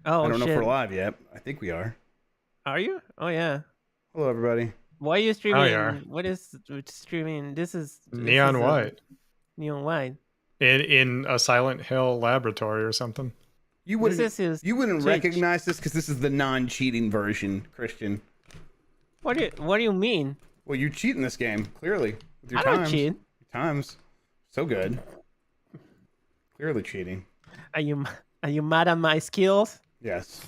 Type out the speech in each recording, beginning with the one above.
Oh, I don't know if shit. we're live yet. I think we are. Are you? Oh, yeah. Hello, everybody. Why are you streaming? you are. What is streaming? This is Neon white. Neon white. In a Silent Hill laboratory or something. You This wouldn't, is his you wouldn't Twitch. recognize this because this is the non-cheating version, Christian. What do you mean? Well, you cheat in this game, clearly. With your I don't times. cheat. Your times. So good. Clearly cheating. Are you mad at my skills? Yes.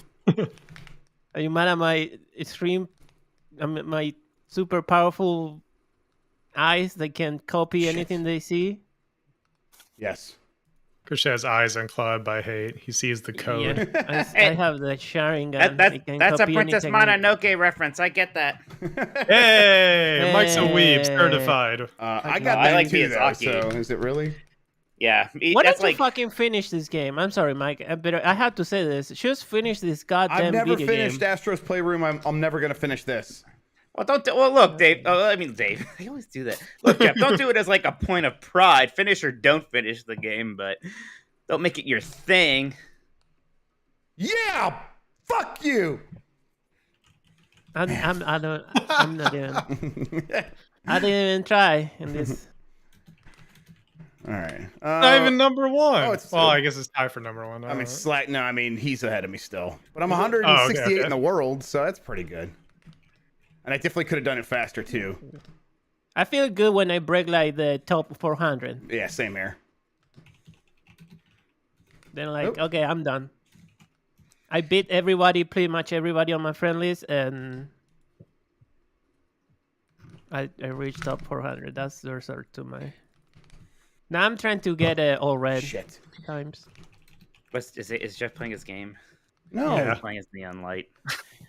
Are you mad at my my super powerful eyes that can copy Shit. anything they see? Yes. Christian has eyes unclouded by hate. He sees the code. Yeah, I have the Sharingan. That's a copy Princess anything. Mononoke reference. I get that. Hey, Mike's a weeb, Hey. certified. I No, got I that like too, though. Miyazaki. So, is it really? Yeah, Why that's don't you like fucking finish this game? I'm sorry, Mike. I have to say this. Just finish this goddamn I've never video finished game. Astro's Playroom. I'm never going to finish this. well, look, Dave. I mean, Dave. I always do that. Look, Jeff. Don't do it as like a point of pride. Finish or don't finish the game, but don't make it your thing. Yeah! Fuck you! I'm not even. I didn't even try in this. All right. Not even number one. oh, Well, I guess it's tied for number one. I mean, no, I mean, he's ahead of me still. But I'm Is it? 168 Oh, okay. in the world, so that's pretty good. And I definitely could have done it faster, too. I feel good when I break like the top 400. Yeah, same here. Then like, Oh. okay, I'm done. I beat everybody, pretty much everybody on my friend list, and I reached top 400. That's the result to my. Now I'm trying to get all red Shit. times. Is Jeff playing his game? No. Yeah. He's playing his Neon Light.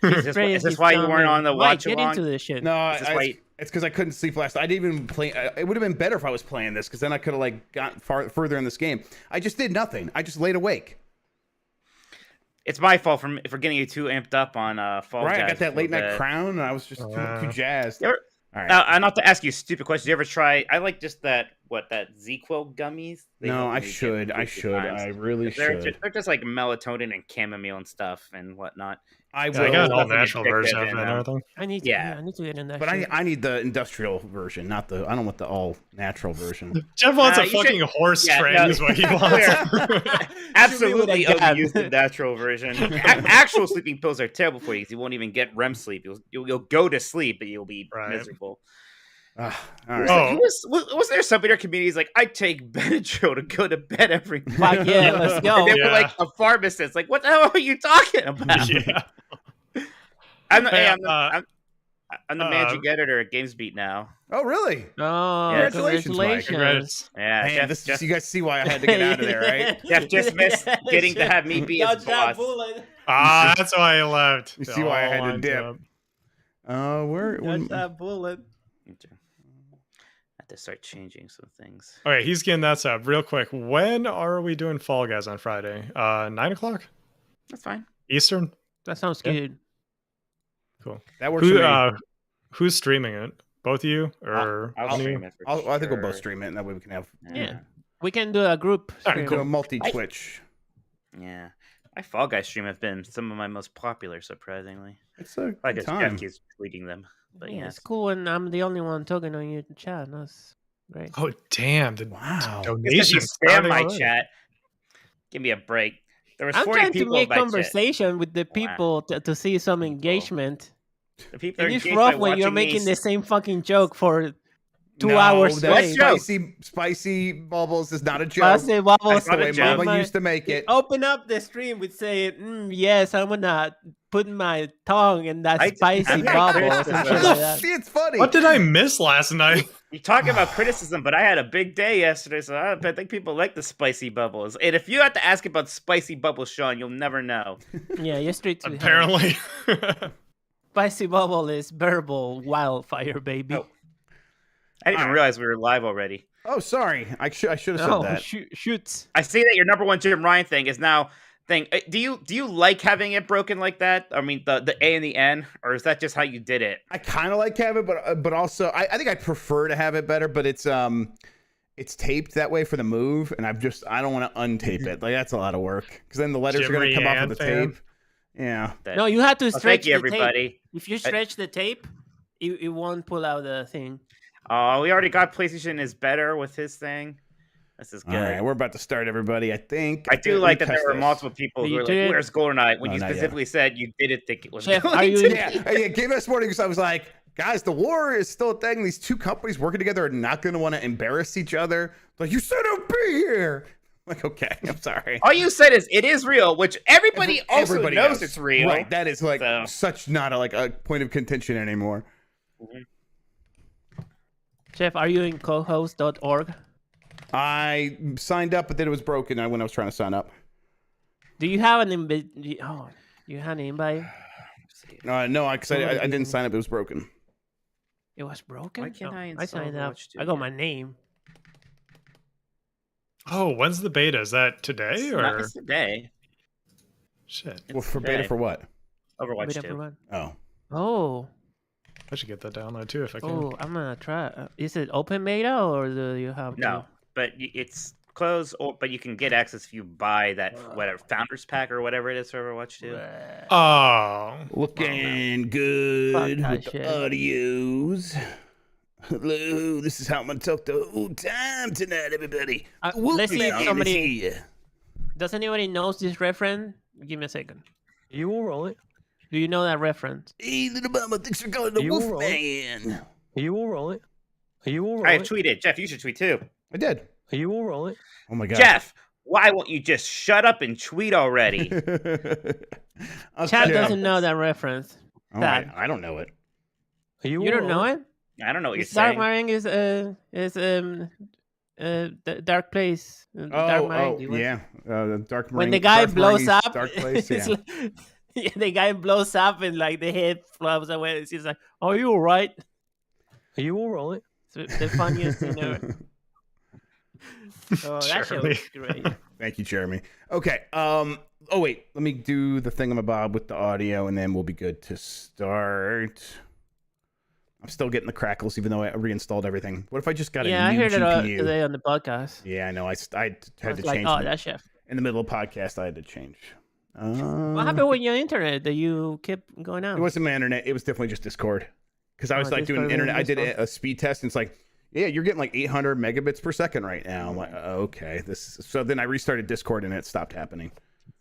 Is this Praise why his you weren't comment. on the Mike, watch get along? into this shit. No, Is this why- it's because I couldn't sleep last night. I didn't even play. It would have been better if I was playing this, because then I could have like got further in this game. I just did nothing. I just laid awake. It's my fault for getting you too amped up on Fall Right, Guys. I got that late night crowd. crown, and I was just too jazzed. You ever- All right. Not to ask you a stupid question. Did you ever try? I like just that ZQL gummies. They No, help I me get should. through I the should. times. I really They're should. they're just like melatonin and chamomile and stuff and whatnot. I Yeah, I will. got an all Nothing natural addictive version of it and, and everything. I need to. Yeah. Yeah, I need to get in that. But shit. I need the industrial version, not the. I don't want the all natural version. Jeff wants a you should- fucking horse Yeah, train no, is what he clear. wants. Absolutely Should be what I overused got. the natural version. Actual sleeping pills are terrible for you because you won't even get REM sleep. You'll go to sleep, but you'll be Right. miserable. All Was, right. Oh. was there somebody in our community who's like, I take Benadryl to go to bed every night? Fuck yeah, let's go. And they Yeah. were like a pharmacist. Like, what the hell are you talking about? Yeah. I'm the uh, managing editor at GamesBeat now. Oh, really? Oh, Yeah, congratulations, Mike. Congrats. Yeah, Man, you guys see why I had to get out of there, right? Jeff just missed getting to have me be his boss. Ah, that's why I left. You see why I had to All lined dip. up. Where? Dodge that bullet. I have to start changing some things. Okay, he's getting that set up real quick. When are we doing Fall Guys on Friday? 9:00 That's fine. Eastern. That sounds Yeah. good. Cool. That works for me. Who's streaming it? Both of you or I'll one of you? stream it for I think we'll both sure. stream it, and that way we can have Yeah. We can do a group. Alright, stream. a multi-Twitch. Yeah. My Fall Guys stream have been some of my most popular, surprisingly. It's a I good guess time. Jeff keeps tweeting them. But Yeah, yeah. it's cool, and I'm the only one talking on your chat. That's great. Oh damn! The Wow. Because you donation spam started my already. chat. Give me a break. There was I'm 40 trying to people make in my chat. conversation with the people to see some engagement. The people are And it's engaged rough by when you're watching me making the same fucking joke for 2 No, hours that straight. spicy bubbles is not a joke. Spicy bubbles. That's the not a way joke. Mama used to make it. Open up the stream with saying, yes, I'm gonna put my tongue in that spicy I'm not bubble. or criticism. some shit like that. It's funny. What did I miss last night? You talking about criticism, but I had a big day yesterday, so I think people like the spicy bubbles. And if you have to ask about spicy bubbles, Sean, you'll never know. Yeah, you're straight to hell. Apparently. Spicy bubble is verbal wildfire, baby. Oh. I didn't even realize we were live already. Oh, sorry. I should have said Oh, that. shoots. I see that your number one Jim Ryan thing is now thing. Do you like having it broken like that? I mean, the A and the N, or is that just how you did it? I kind of like having it, but also I think I prefer to have it better. But it's taped that way for the move, and I don't want to untape it. Like that's a lot of work because then the letters Jim are going to come off of the Ryan fan. tape. Yeah. No, you have to Well, stretch thank you, the tape. everybody. If you stretch the tape, it won't pull out the thing. Oh, we already got PlayStation is better with his thing. This is good. All right, we're about to start, everybody. I think. I do let me like that there test were this. multiple people But who you were like, did- "Where's GoldenEye?" When No, you not yet. specifically said you didn't think it was Jeff, going are you to. in- Yeah, gave us warning because I was like, guys, the war is still a thing. These two companies working together are not going to want to embarrass each other. Like, you said I'd be here. I'm like, okay, I'm sorry. All you said is it is real, which everybody also Everybody knows knows. it's real. Right, that is like So- such not a point of contention anymore. Jeff, are you in cohost.org? I signed up, but then it was broken when I was trying to sign up. Do you have an invite? Oh, you had an invite? No, because I didn't sign up. It was broken. It was broken? Why can't I I install signed up. Overwatch 2 I got yet? my name. Oh, when's the beta? Is that today It's or not it's today. shit? Well, for beta today. for what? Overwatch Beta 2. for what? Oh, Oh, I should get that download too if I can. oh, I'm gonna try. Is it open beta or do you have No, but it's closed, but you can get access if you buy that whatever Founders Pack or whatever it is for Overwatch 2. to? Oh, looking good Fuck that with the shit. audios. Hello, this is how I'm gonna talk the whole time tonight, everybody. Let's see if Wolfman is somebody. here. Does anybody knows this reference? Give me a second. You all right? Do you know that reference? Hey, little mama thinks you're calling the You all Wolfman. Are you all right? Are you all I right? tweeted. Jeff, you should tweet too. I did. Are you all right? Oh my god. Jeff, why won't you just shut up and tweet already? I'll Chad check. doesn't know that reference. All right, I don't know it. Are you? You don't all know right? it? I don't know what you're Dark saying. Marine is Dark Place. Dark Marine. you want- yeah. Dark Marine. When the guy Dark blows Marine's up, Dark Place. it's Yeah. like- yeah, the guy blows up and like the head flops away. It's just like, "Are you alright?" Are you all right? It's the funniest thing ever. Oh, that show Jeremy. was great. Thank you, Jeremy. Okay. Oh wait, let me do the thingamabob with the audio, and then we'll be good to start. I'm still getting the crackles, even though I reinstalled everything. What if I just got Yeah, a I new heard it GPU? today on the podcast. Yeah, I know. I I had was to like, change "Oh, them. that's Chef." In the middle of the podcast. I had to change. What happened with your internet that you kept going out? It wasn't my internet. It was definitely just Discord. Because I was Oh, like doing Discord, internet. I did Discord. a speed test, and it's like, yeah, you're getting like 800 megabits per second right now. I'm like, okay, so then I restarted Discord, and it stopped happening.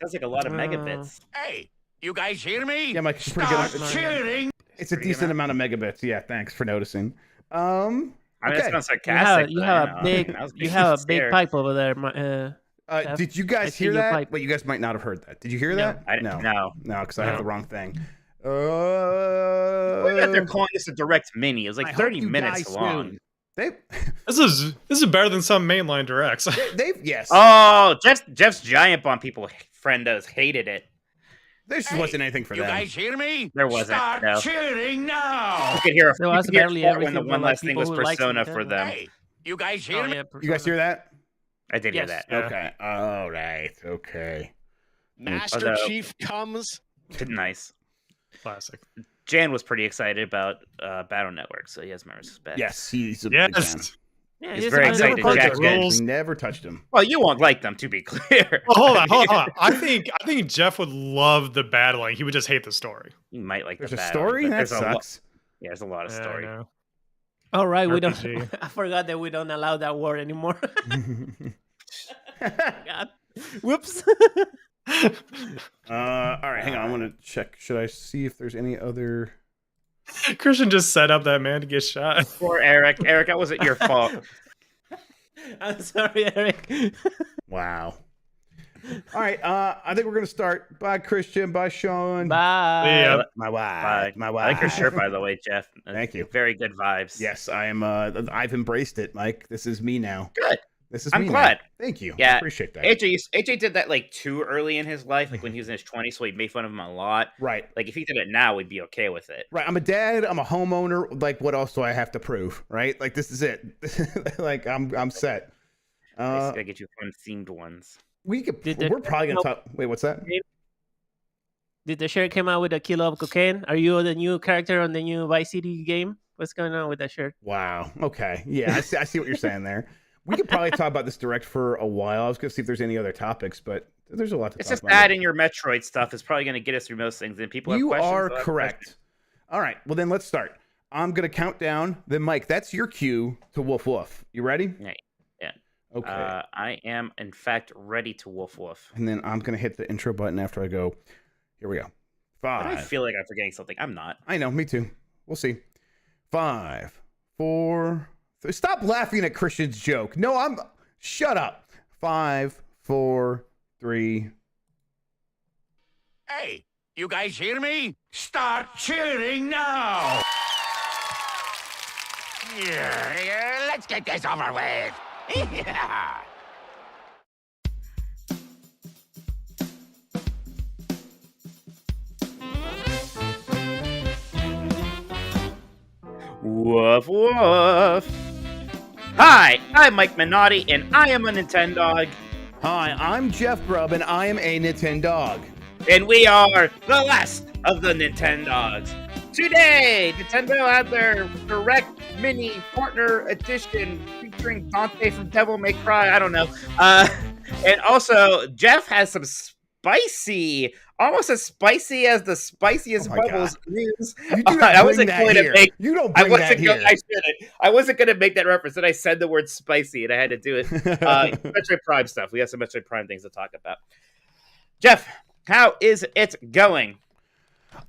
That's like a lot of megabits. Hey, you guys hear me? Yeah, Mike, it's pretty good. Start cheering. It's a pretty good decent amount of megabits. Yeah, thanks for noticing. I mean, Okay. that sounds sarcastic. you but, have know, a big I was you have a big scared. pipe over there. Jeff, Did you I guys see hear your that? pipe. Wait, you guys might not have heard that. Did you hear No. that? I didn't know. No, because I have No. the wrong thing. We're out there calling this a direct mini. It was I like hope 30 you minutes guys long. do. They, this is better than some mainline directs. they've yes. Oh, Jeff's giant bomb people friendos hated it. There just wasn't anything for You them. guys hear me? There wasn't, Start no. cheering now. You could hear There was you could hear barely fart when everything the for, one like, last thing was people who likes Persona for Nintendo. them. Hey, you guys Oh, hear me? yeah, You guys hear that? I did hear Yes. that. Yeah. Okay. All right. Okay. Master Although- Chief comes. Nice. Classic. Jan was pretty excited about Battle Network, so he has my respect. Yes, he's a big fan. Yes. Yeah, He's he's very a- excited. Never Jack broke the Ed. rules. We never touched him. Well, you won't like them, to be clear. Well, hold on. I think Jeff would love the battling. He would just hate the story. You might like There's the a battle, story? but That there's a lot. sucks. Yeah, there's a lot of Yeah, I story. know. All right, we don't. RPG. I forgot that we don't allow that word anymore. God. Whoops. All right, hang on. I want to check. Should I see if there's any other? Christian just set up that man to get shot. Poor Eric. Eric, that wasn't your fault. I'm sorry, Eric. Wow. All right. I think we're gonna start. Bye, Christian. Bye, Sean. Bye. Yeah. My wife. Bye. My I wife. like your shirt, by the way, Jeff. Thank you. Very good vibes. Yes, I am. I've embraced it, Mike. This is me now. Good. This is I'm me now. glad. Thank you. Yeah. I appreciate that. AJ did that like too early in his life, like when he was in his 20s, so he made fun of him a lot. Right. Like if he did it now, we'd be okay with it. Right. I'm a dad. I'm a homeowner. Like, what else do I have to prove? Right. Like, this is it. Like, I'm set. I just gotta get you fun themed ones. We could. Did the- We're probably gonna talk. Wait, what's that? Did the shirt come out with a kilo of cocaine? Are you the new character on the new Vice City game? What's going on with that shirt? Wow. Okay. Yeah, I see what you're saying there. We could probably talk about this direct for a while. I was gonna see if there's any other topics, but there's a lot to It's talk just about. adding your Metroid stuff is probably going to get us through most things. And people have You questions. are they'll have correct. questions. All right, well then let's start. I'm gonna count down. Then Mike, that's your cue to woof woof. You ready? Yeah. Yeah. Okay. I am, in fact, ready to woof woof. And then I'm gonna hit the intro button after I go. Here we go. But I 5. feel like I'm forgetting something. I'm not. I know, me too. We'll see. 5, 4. Stop laughing at Christian's joke. No, shut up. 5, 4, 3. Hey, you guys hear me? Start cheering now! Yeah, let's get this over with. Yeah. Woof woof. Hi, I'm Mike Minotti, and I am a Nintendog, Hi, I'm Jeff Grubb, and I am a Nintendog. and we are the last of the Nintendogs. Today, Nintendo had their Direct Mini Partner Edition featuring Dante from Devil May Cry. I don't know. And also, Jeff has some spicy, almost as spicy as the spiciest Oh my bubbles news. You do not I bring wasn't that going to here. make. You don't I bring that wasn't. here. I shouldn't. I wasn't going to make that reference, and I said the word spicy, and I had to do it. Metroid Prime stuff. We have some Metroid Prime things to talk about. Jeff, how is it going?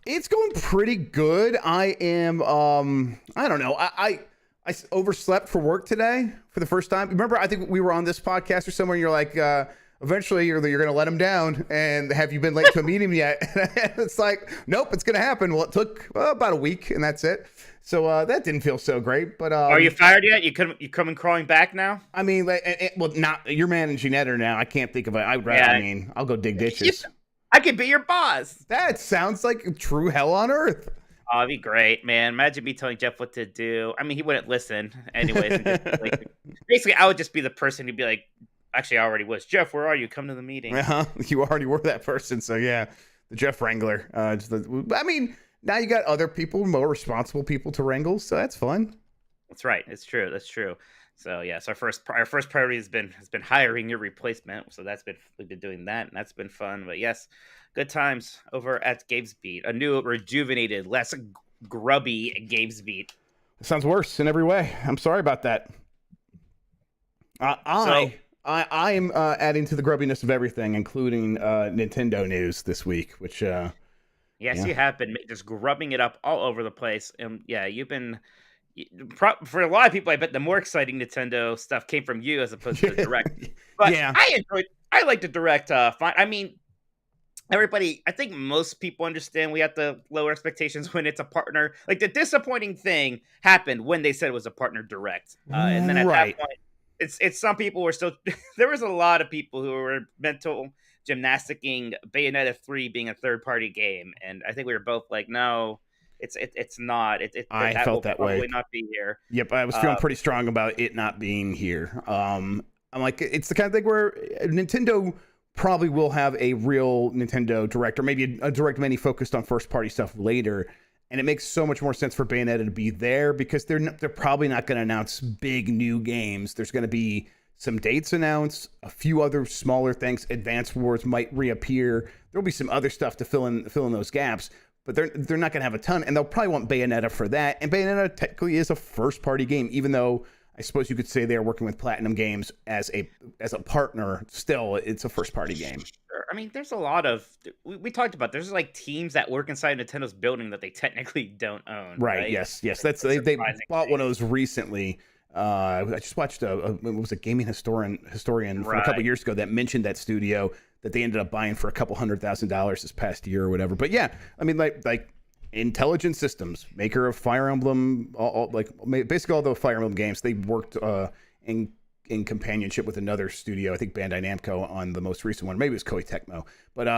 It's going pretty good. I am I don't know. I overslept for work today for the first time. Remember, I think we were on this podcast or somewhere, and you're like, eventually you're going to let him down, and have you been late to a meeting yet? It's like, nope, it's going to happen. Well, it took about a week, and that's it. So that didn't feel so great. But Are you fired yet? You coming crawling back now? I mean, well, not you're managing editor now. I can't think of it. I mean, I'll go dig ditches. I could be your boss. That sounds like true hell on earth. Oh, it'd be great, man. Imagine me telling Jeff what to do. I mean, he wouldn't listen anyways. And just, like, basically, I would just be the person who'd be like, actually, I already was. Jeff, where are you? Come to the meeting. You already were that person. So, yeah, the Jeff Wrangler. I mean, now you got other people, more responsible people to wrangle. So that's fun. That's right. It's true. That's true. So yes, our first priority has been hiring your replacement. So we've been doing that, and that's been fun. But yes, good times over at Gabe's Beat, a new, rejuvenated, less grubby Gabe's Beat. It sounds worse in every way. I'm sorry about that. I am adding to the grubbiness of everything, including Nintendo news this week, which yes, yeah. You have been just grubbing it up all over the place, and yeah, you've been. For a lot of people, I bet the more exciting Nintendo stuff came from you as opposed to the Direct. But Yeah. I like the Direct. I mean, everybody, I think most people understand we have to lower expectations when it's a partner. Like, the disappointing thing happened when they said it was a partner Direct. And then at Right. that point, it's some people were still, there was a lot of people who were mental gymnasticking Bayonetta 3 being a third-party game. And I think we were both like, no, it's not. I that felt will that probably way. not be here. Yep, I was feeling pretty strong about it not being here. I'm like, it's the kind of thing where Nintendo probably will have a real Nintendo Direct, or maybe a Direct Mini focused on first-party stuff later. And it makes so much more sense for Bayonetta to be there because they're probably not going to announce big new games. There's going to be some dates announced, a few other smaller things. Advance Wars might reappear. There'll be some other stuff to fill in those gaps. But they're not going to have a ton, and they'll probably want Bayonetta for that. And Bayonetta technically is a first-party game, even though I suppose you could say they're working with Platinum Games as a partner. Still, it's a first-party game. Sure. I mean, there's a lot of we talked about. There's like teams that work inside Nintendo's building that they technically don't own. Right? Yes. That's they bought one of those recently. I just watched it was a gaming historian from a couple years ago that mentioned that studio that they ended up buying for $200,000 this past year or whatever. But yeah, I mean, like Intelligent Systems, maker of Fire Emblem, basically all the Fire Emblem games. They worked in companionship with another studio, I think Bandai Namco, on the most recent one. Maybe it was Koei Tecmo. But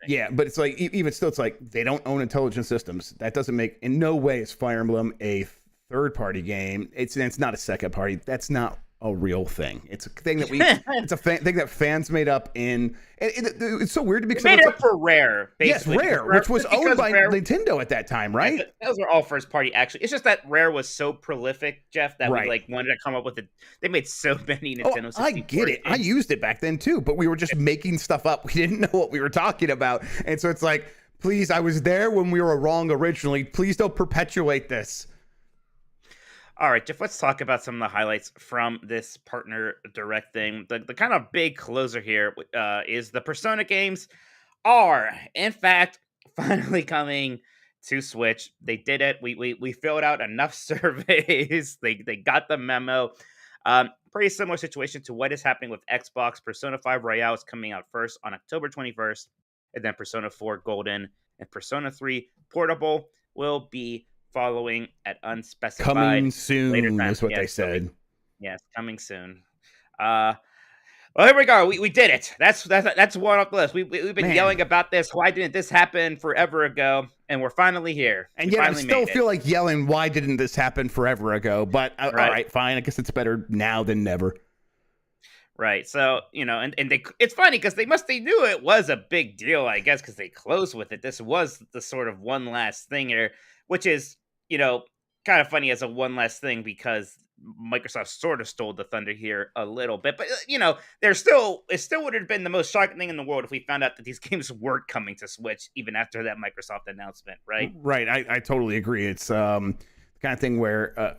yeah, but it's like even still, it's like they don't own Intelligent Systems. That doesn't in no way is Fire Emblem a third-party game. It's not a second party. That's not a real thing. It's a thing that it's a thing that fans made up it's so weird to me. They made it up for Rare, yes, basically. Rare, which was owned by Rare, Nintendo at that time, right? Yeah, those were all first party, actually. It's just that Rare was so prolific, Jeff, that Right. we like wanted to come up with it. They made so many Nintendo 64 I get it. I used it back then too, but we were just making stuff up. We didn't know what we were talking about. And so it's like, please, I was there when we were wrong originally. Please don't perpetuate this. All right, Jeff, let's talk about some of the highlights from this partner direct thing. The kind of big closer here is the Persona games are, in fact, finally coming to Switch. They did it. We filled out enough surveys. They got the memo. Pretty similar situation to what is happening with Xbox. Persona 5 Royale is coming out first on October 21st, and then Persona 4 Golden and Persona 3 Portable will be following at unspecified Coming soon later time. is what they said. Yes, coming soon. Well, here we go. We did it. That's one off the list. We've been yelling about this. Why didn't this happen forever ago? And we're finally here. And yet I still feel like yelling, why didn't this happen forever ago? But all right, fine. I guess it's better now than never. Right. So, and it's funny because they knew it was a big deal, I guess, because they closed with it. This was the sort of one last thing here, which is, kind of funny as a one last thing because Microsoft sort of stole the thunder here a little bit. But, it still would have been the most shocking thing in the world if we found out that these games weren't coming to Switch even after that Microsoft announcement, right? Right. I totally agree. It's the kind of thing where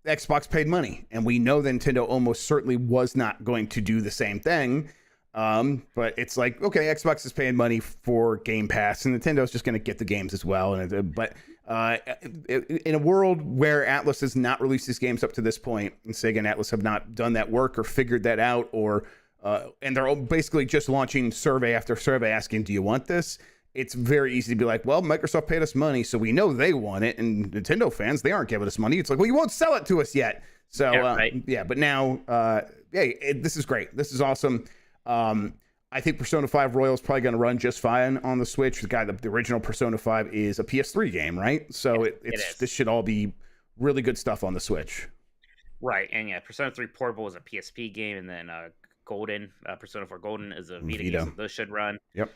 Xbox paid money, and we know that Nintendo almost certainly was not going to do the same thing. But it's like, okay, Xbox is paying money for Game Pass, and Nintendo's just going to get the games as well. But in a world where Atlas has not released these games up to this point, and Sega and Atlas have not done that work or figured that out, and they're basically just launching survey after survey asking, do you want this? It's very easy to be like, well, Microsoft paid us money, so we know they want it. And Nintendo fans, they aren't giving us money. It's like, well, you won't sell it to us yet. So, but now, this is great. This is awesome. I think Persona 5 Royal is probably going to run just fine on the Switch. The original Persona 5 is a PS3 game, right? So this should all be really good stuff on the Switch. Right. And Persona 3 Portable is a PSP game, and then Golden, Persona 4 Golden is a Vita game, so those should run. Yep.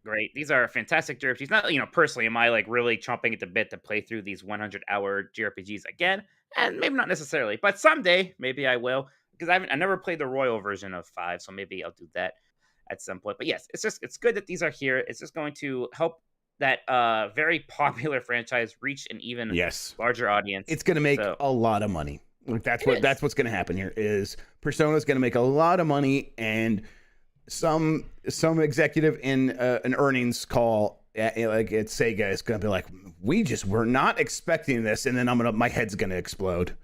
Great. These are fantastic JRPGs. Not, personally, am I like really chomping at the bit to play through these 100-hour JRPGs again? And maybe not necessarily, but someday maybe I will, because I never played the Royal version of 5, so maybe I'll do that at some point. But yes, it's good that these are here. It's just going to help that very popular franchise reach an even larger audience. It's going to make a lot of money. Like that's what's going to happen here is Persona's going to make a lot of money, and some executive in an earnings call at Sega is going to be like, we just were not expecting this, and then my head's going to explode.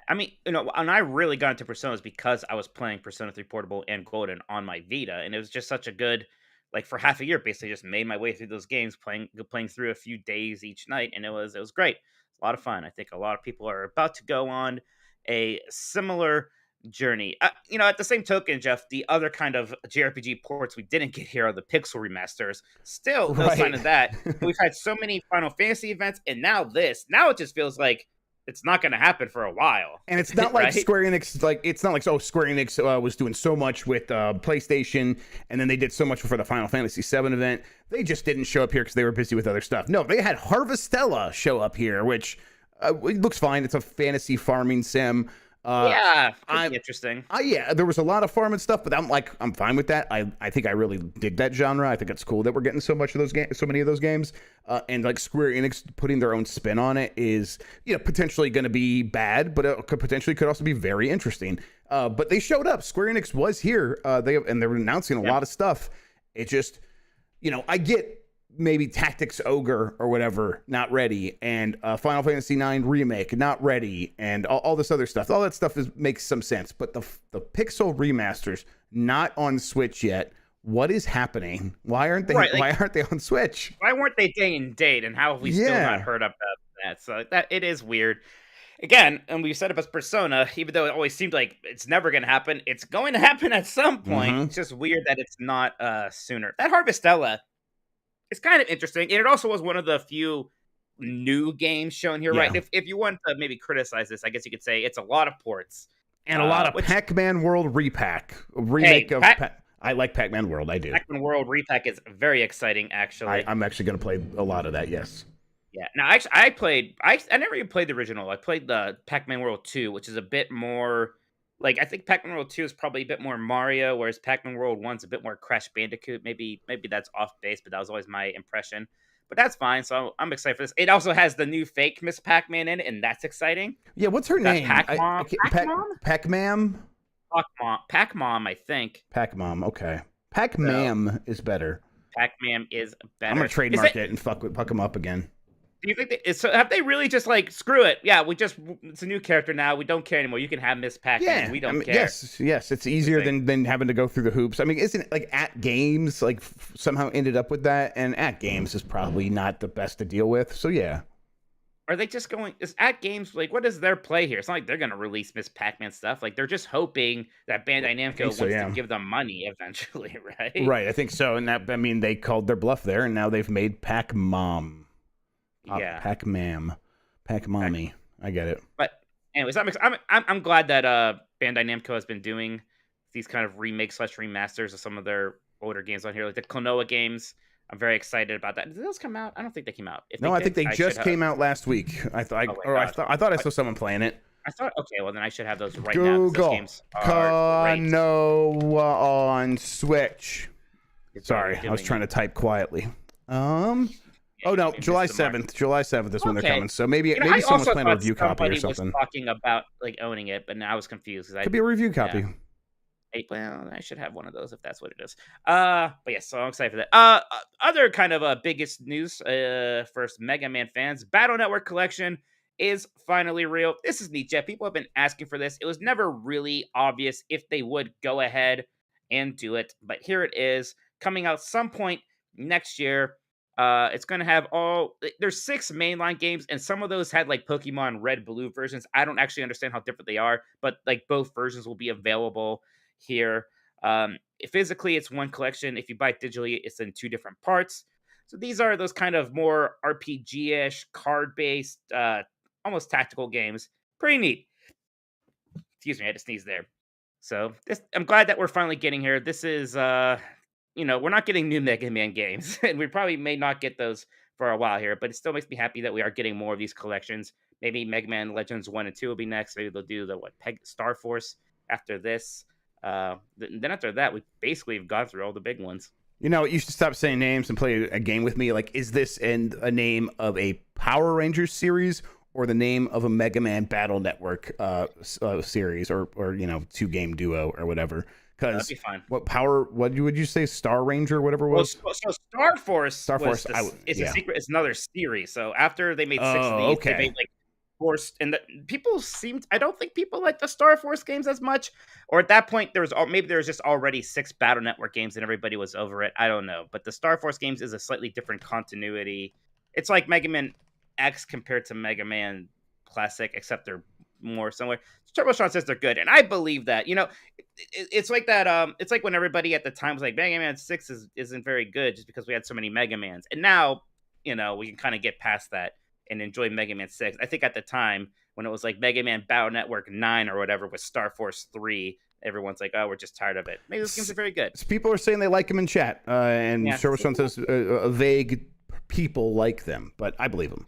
I mean, and I really got into Personas because I was playing Persona 3 Portable and Golden on my Vita, and it was just such a good, like for half a year, basically just made my way through those games, playing through a few days each night, and it was great. A lot of fun. I think a lot of people are about to go on a similar journey. At the same token, Jeff, the other kind of JRPG ports we didn't get here are the Pixel remasters. Still, no sign of that. We've had so many Final Fantasy events, and now this. Now it just feels like it's not going to happen for a while. And it's not like Square Enix, Square Enix was doing so much with PlayStation, and then they did so much for the Final Fantasy VII event. They just didn't show up here because they were busy with other stuff. No, they had Harvestella show up here, which it looks fine. It's a fantasy farming sim. Interesting. There was a lot of farming stuff, but I'm fine with that. I think I really dig that genre. I think it's cool that we're getting so many of those games. And like Square Enix putting their own spin on it is, potentially going to be bad, but it could also be very interesting. But they showed up. Square Enix was here. They were announcing a lot of stuff. It just, I get maybe Tactics Ogre or whatever not ready, and Final Fantasy IX remake not ready, and all this other stuff. All that stuff makes some sense, but the Pixel remasters not on Switch yet. What is happening? Why aren't they? Why aren't they on Switch? Why weren't they day and date? And how have we still not heard about that? So that it is weird. Again, and we set up as Persona, even though it always seemed like it's never going to happen, it's going to happen at some point. It's just weird that it's not sooner. That Harvestella, it's kind of interesting. And it also was one of the few new games shown here, right? If you want to maybe criticize this, I guess you could say it's a lot of ports. And a lot of Pac-Man World repack. Remake of I like Pac-Man World, I do. Pac-Man World repack is very exciting, actually. I'm actually going to play a lot of that, yes. Yeah. Now, actually, I never even played the original. I played the Pac-Man World 2, which is a bit more, like, I think Pac-Man World 2 is probably a bit more Mario, whereas Pac-Man World 1 is a bit more Crash Bandicoot. Maybe that's off base, but that was always my impression. But that's fine, so I'm excited for this. It also has the new fake Miss Pac-Man in it, and that's exciting. Yeah, what's her name? Pac-Mom? Pac-Mam? Pac-Mom, I think. Pac-Mom, okay. Pac-Mam is better. Pac-Man is better. I'm going to trademark it and fuck them up again. Do you think so? Have they really just like, screw it? Yeah, it's a new character now. We don't care anymore. You can have Miss Pac-Man. Yeah, we don't care. Yes. It's easier than having to go through the hoops. I mean, isn't it like At Games like somehow ended up with that? And At Games is probably not the best to deal with. So yeah. Are they just going? Is At Games like, what is their play here? It's not like they're gonna release Miss Pac-Man stuff. Like, they're just hoping that Bandai Namco wants to give them money eventually, right? Right, I think so. And that, I mean, they called their bluff there, and now they've made Pac-Mom. Yeah, Pac-Mam, Pac-Mommy. I get it. But anyways, I'm glad that Bandai Namco has been doing these kind of remakes / remasters of some of their older games on here, like the Klonoa games. I'm very excited about that. Did those come out? I don't think they came out. I think they just came out last week. I thought I saw someone playing it. I thought, okay, well then I should have those right now. Google those games are Klonoa on Switch. Sorry, I was trying to type quietly. Oh no, July 7th. July 7th is when they're coming. So maybe someone's playing a review copy or something. Was talking about like owning it, but now I was confused. Could be a review copy. Well, I should have one of those if that's what it is. But yes, so I'm excited for that. Other kind of biggest news first, Mega Man fans, Battle Network Collection is finally real. This is neat, Jeff. People have been asking for this. It was never really obvious if they would go ahead and do it, but here it is, coming out some point next year. It's going to have there's 6 mainline games, and some of those had like Pokemon Red Blue versions. I don't actually understand how different they are, but like both versions will be available here. Physically, it's one collection. If you buy it digitally, it's in 2 different parts. So these are those kind of more RPG-ish, card-based, almost tactical games. Pretty neat. Excuse me, I had to sneeze there. So I'm glad that we're finally getting here. This is we're not getting new Mega Man games, and we probably may not get those for a while here, but it still makes me happy that we are getting more of these collections. Maybe Mega Man Legends 1 and 2 will be next. Maybe they'll do Star Force after this. Then after that, we basically have gone through all the big ones. You know, you should stop saying names and play a game with me. Like, is this a name of a Power Rangers series or the name of a Mega Man Battle Network series or 2-game duo or whatever? That'd be fine. What would you say? Star Ranger, whatever it was. So Star Force. It's a secret. It's another series. So after they made 6 of these, they made like Force, and I don't think people like the Star Force games as much. Or at that point, there was just already 6 Battle Network games, and everybody was over it. I don't know, but the Star Force games is a slightly different continuity. It's like Mega Man X compared to Mega Man Classic, except they're more similar. TurboSean says they're good, and I believe that. It's like that. It's like when everybody at the time was like, Mega Man 6 isn't very good just because we had so many Mega Mans, and now we can kind of get past that and enjoy Mega Man 6. I think at the time when it was like Mega Man Battle Network 9 or whatever with Star Force 3, everyone's like, oh, we're just tired of it. Maybe those games are very good. People are saying they like them in chat, and TurboSean says vague people like them, but I believe them.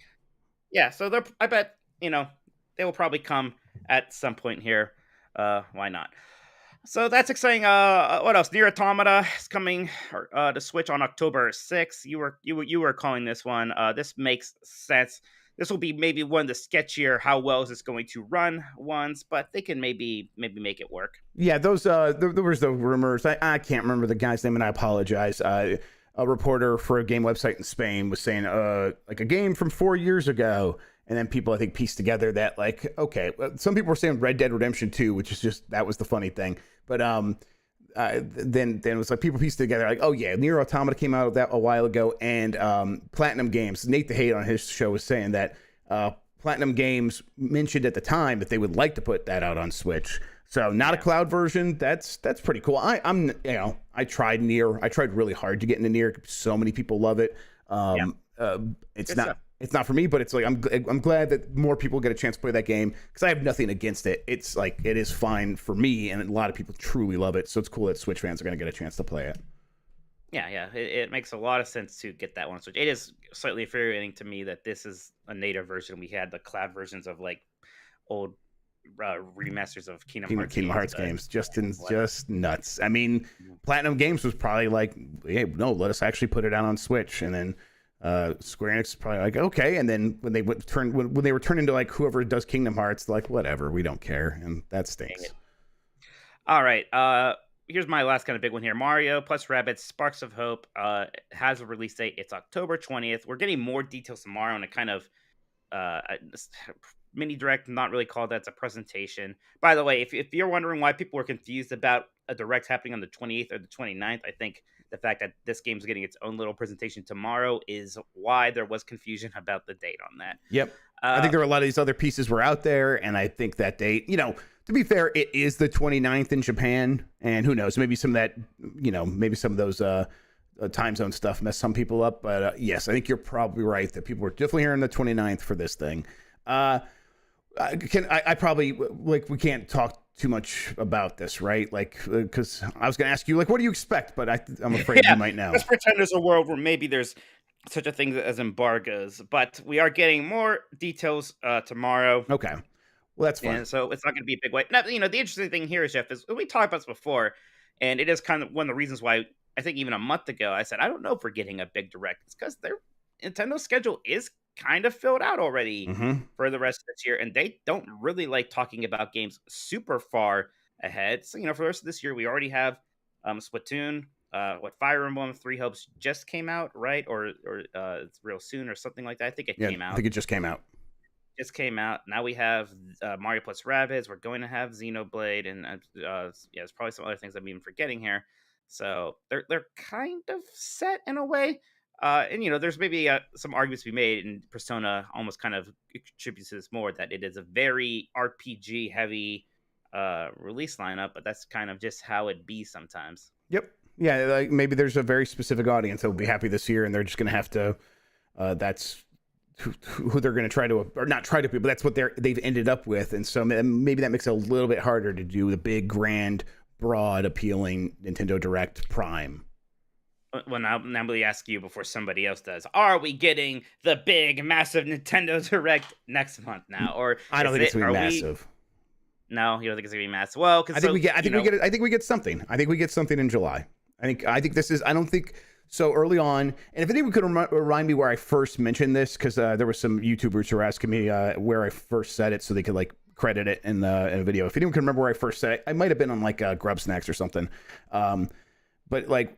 Yeah, so I bet they will probably come at some point here. Why not? So that's exciting. What else? Nier Automata is coming to Switch on October 6th. You were calling this one. This makes sense. This will be maybe one of the sketchier how well is this going to run ones, but they can maybe make it work. Yeah, those there was the rumors. I can't remember the guy's name, and I apologize. A reporter for a game website in Spain was saying like a game from 4 years ago. And then people, I think, pieced together that, like, okay, some people were saying Red Dead Redemption 2, which is just, that was the funny thing. But then it was like people pieced together, like, oh, yeah, Nier Automata came out a while ago, and Platinum Games, Nate the Hate on his show was saying that Platinum Games mentioned at the time that they would like to put that out on Switch. So not a cloud version. That's pretty cool. I tried Nier. I tried really hard to get into Nier. So many people love it. It's It's not for me, but it's like I'm glad that more people get a chance to play that game because I have nothing against it. It's like it is fine for me, and a lot of people truly love it. So it's cool that Switch fans are going to get a chance to play it. Yeah, it makes a lot of sense to get that one Switch. It is slightly infuriating to me that this is a native version. We had the cloud versions of like old remasters of Kingdom Hearts games. Just nuts. I mean, Platinum Games was probably like, hey, no, let us actually put it out on Switch, and then Square Enix is probably like, okay, and then when they when they were turned into like whoever does Kingdom Hearts, like whatever, we don't care, and that stinks. All right, here's my last kind of big one here. Mario plus Rabbids Sparks of Hope has a release date. It's October 20th. We're getting more details tomorrow, and a kind of mini direct, not really called that. It's a presentation. By the way, if you're wondering why people were confused about a direct happening on the 28th or the 29th, I think the fact that this game's getting its own little presentation tomorrow is why there was confusion about the date on that. Yep. I think there were a lot of these other pieces were out there, and I think that date, to be fair, it is the 29th in Japan, and who knows, maybe some of that, maybe some of those time zone stuff messed some people up, but yes, I think you're probably right that people were definitely hearing the 29th for this thing. I probably, like, we can't talk too much about this, right? Like, because I was going to ask you, like, what do you expect? But I'm afraid you might know. Let's pretend there's a world where maybe there's such a thing as embargoes, but we are getting more details tomorrow. Okay. Well, that's fine. And so it's not going to be a big way. Now, the interesting thing here is, Jeff, is we talked about this before, and it is kind of one of the reasons why I think even a month ago I said, I don't know if we're getting a big direct. It's because their Nintendo schedule is kind of filled out already for the rest of this year, and they don't really like talking about games super far ahead. So, for the rest of this year, we already have Splatoon, Fire Emblem Three Hopes just came out, right? Or it's real soon or something like that. I think it came out. I think it just came out. Now we have Mario plus Rabbids. We're going to have Xenoblade, and there's probably some other things I'm even forgetting here. So they're kind of set in a way. And there's maybe some arguments to be made, and Persona almost kind of contributes to this more, that it is a very RPG heavy release lineup, but that's kind of just how it be sometimes. Yep. Yeah, like maybe there's a very specific audience that will be happy this year, and they're just going to have to. That's who they're going to try to, or not try to be, but that's what they've ended up with, and so maybe that makes it a little bit harder to do the big, grand, broad, appealing Nintendo Direct Prime. Well, now let me ask you before somebody else does. Are we getting the big, massive Nintendo Direct next month now? Or I don't think it's going to be massive. No, you don't think it's going to be massive? Well, I think we get something. I think we get something in July. I think this is. I don't think so early on. And if anyone could remind me where I first mentioned this, because there were some YouTubers who were asking me where I first said it, so they could like credit it in a video. If anyone can remember where I first said it, I might have been on like Grubb Snacks or something. But like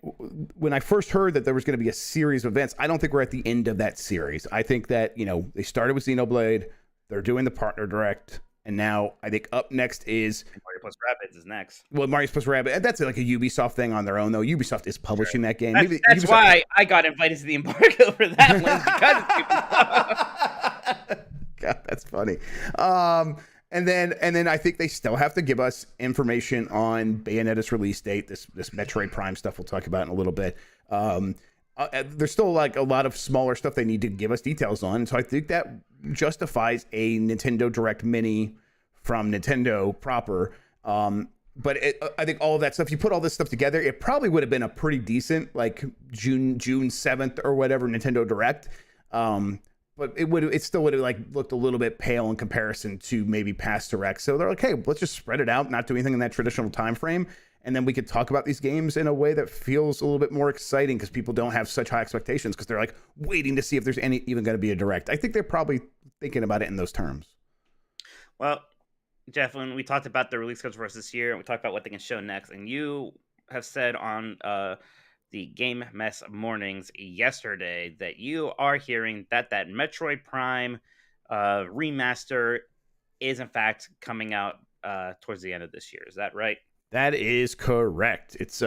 when I first heard that there was going to be a series of events, I don't think we're at the end of that series. I think that, they started with Xenoblade, they're doing the partner direct, and now I think up next is Mario plus Rabbids is next. Well, Mario plus Rabbids, that's like a Ubisoft thing on their own, though. Ubisoft is publishing that game. That's Ubisoft... why I got invited to the embargo for that one, because God, that's funny. And then I think they still have to give us information on Bayonetta's release date, this Metroid Prime stuff we'll talk about in a little bit. There's still like a lot of smaller stuff they need to give us details on. And so I think that justifies a Nintendo Direct Mini from Nintendo proper. But I think all of that stuff, you put all this stuff together, it probably would have been a pretty decent like June 7th or whatever Nintendo Direct. But it still would have like looked a little bit pale in comparison to maybe past directs. So they're like, hey, let's just spread it out, not do anything in that traditional time frame, and then we could talk about these games in a way that feels a little bit more exciting because people don't have such high expectations because they're like waiting to see if there's even going to be a direct. I think they're probably thinking about it in those terms. Well, Jeff, when we talked about the release schedule for us this year, and we talked about what they can show next, and you have said on the Game Mess Mornings yesterday that you are hearing that Metroid Prime remaster is in fact coming out towards the end of this year. Is that right? That is correct. It's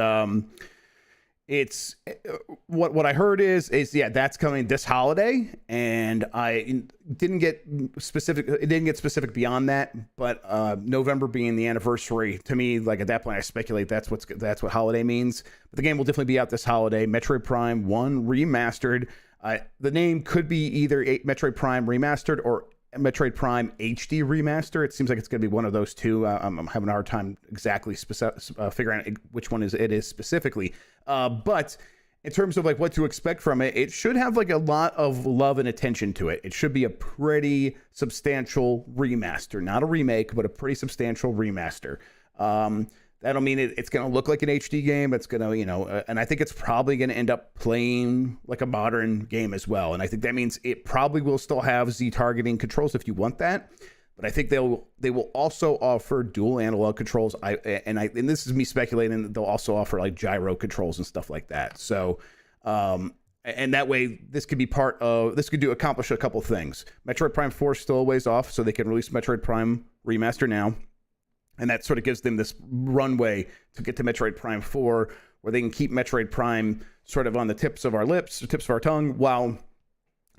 what I heard is that's coming this holiday, and I didn't get specific. It didn't get specific beyond that, but November being the anniversary, to me, like at that point, I speculate that's what holiday means. But the game will definitely be out this holiday. Metroid Prime 1 remastered. The name could be either Metroid Prime Remastered or Metroid Prime HD Remaster. It seems like it's going to be one of those two. I'm having a hard time exactly figuring out which one it is specifically. But in terms of like what to expect from it, it should have like a lot of love and attention to it. It should be a pretty substantial remaster, not a remake, but a pretty substantial remaster. That'll mean it's going to look like an HD game. It's going to, and I think it's probably going to end up playing like a modern game as well. And I think that means it probably will still have Z targeting controls if you want that. But I think they will also offer dual analog controls. And this is me speculating that they'll also offer like gyro controls and stuff like that. So, and that way this could accomplish a couple things. Metroid Prime 4 is still a ways off, so they can release Metroid Prime Remaster now. And that sort of gives them this runway to get to Metroid Prime 4, where they can keep Metroid Prime sort of on the tips of our lips, the tips of our tongue, while,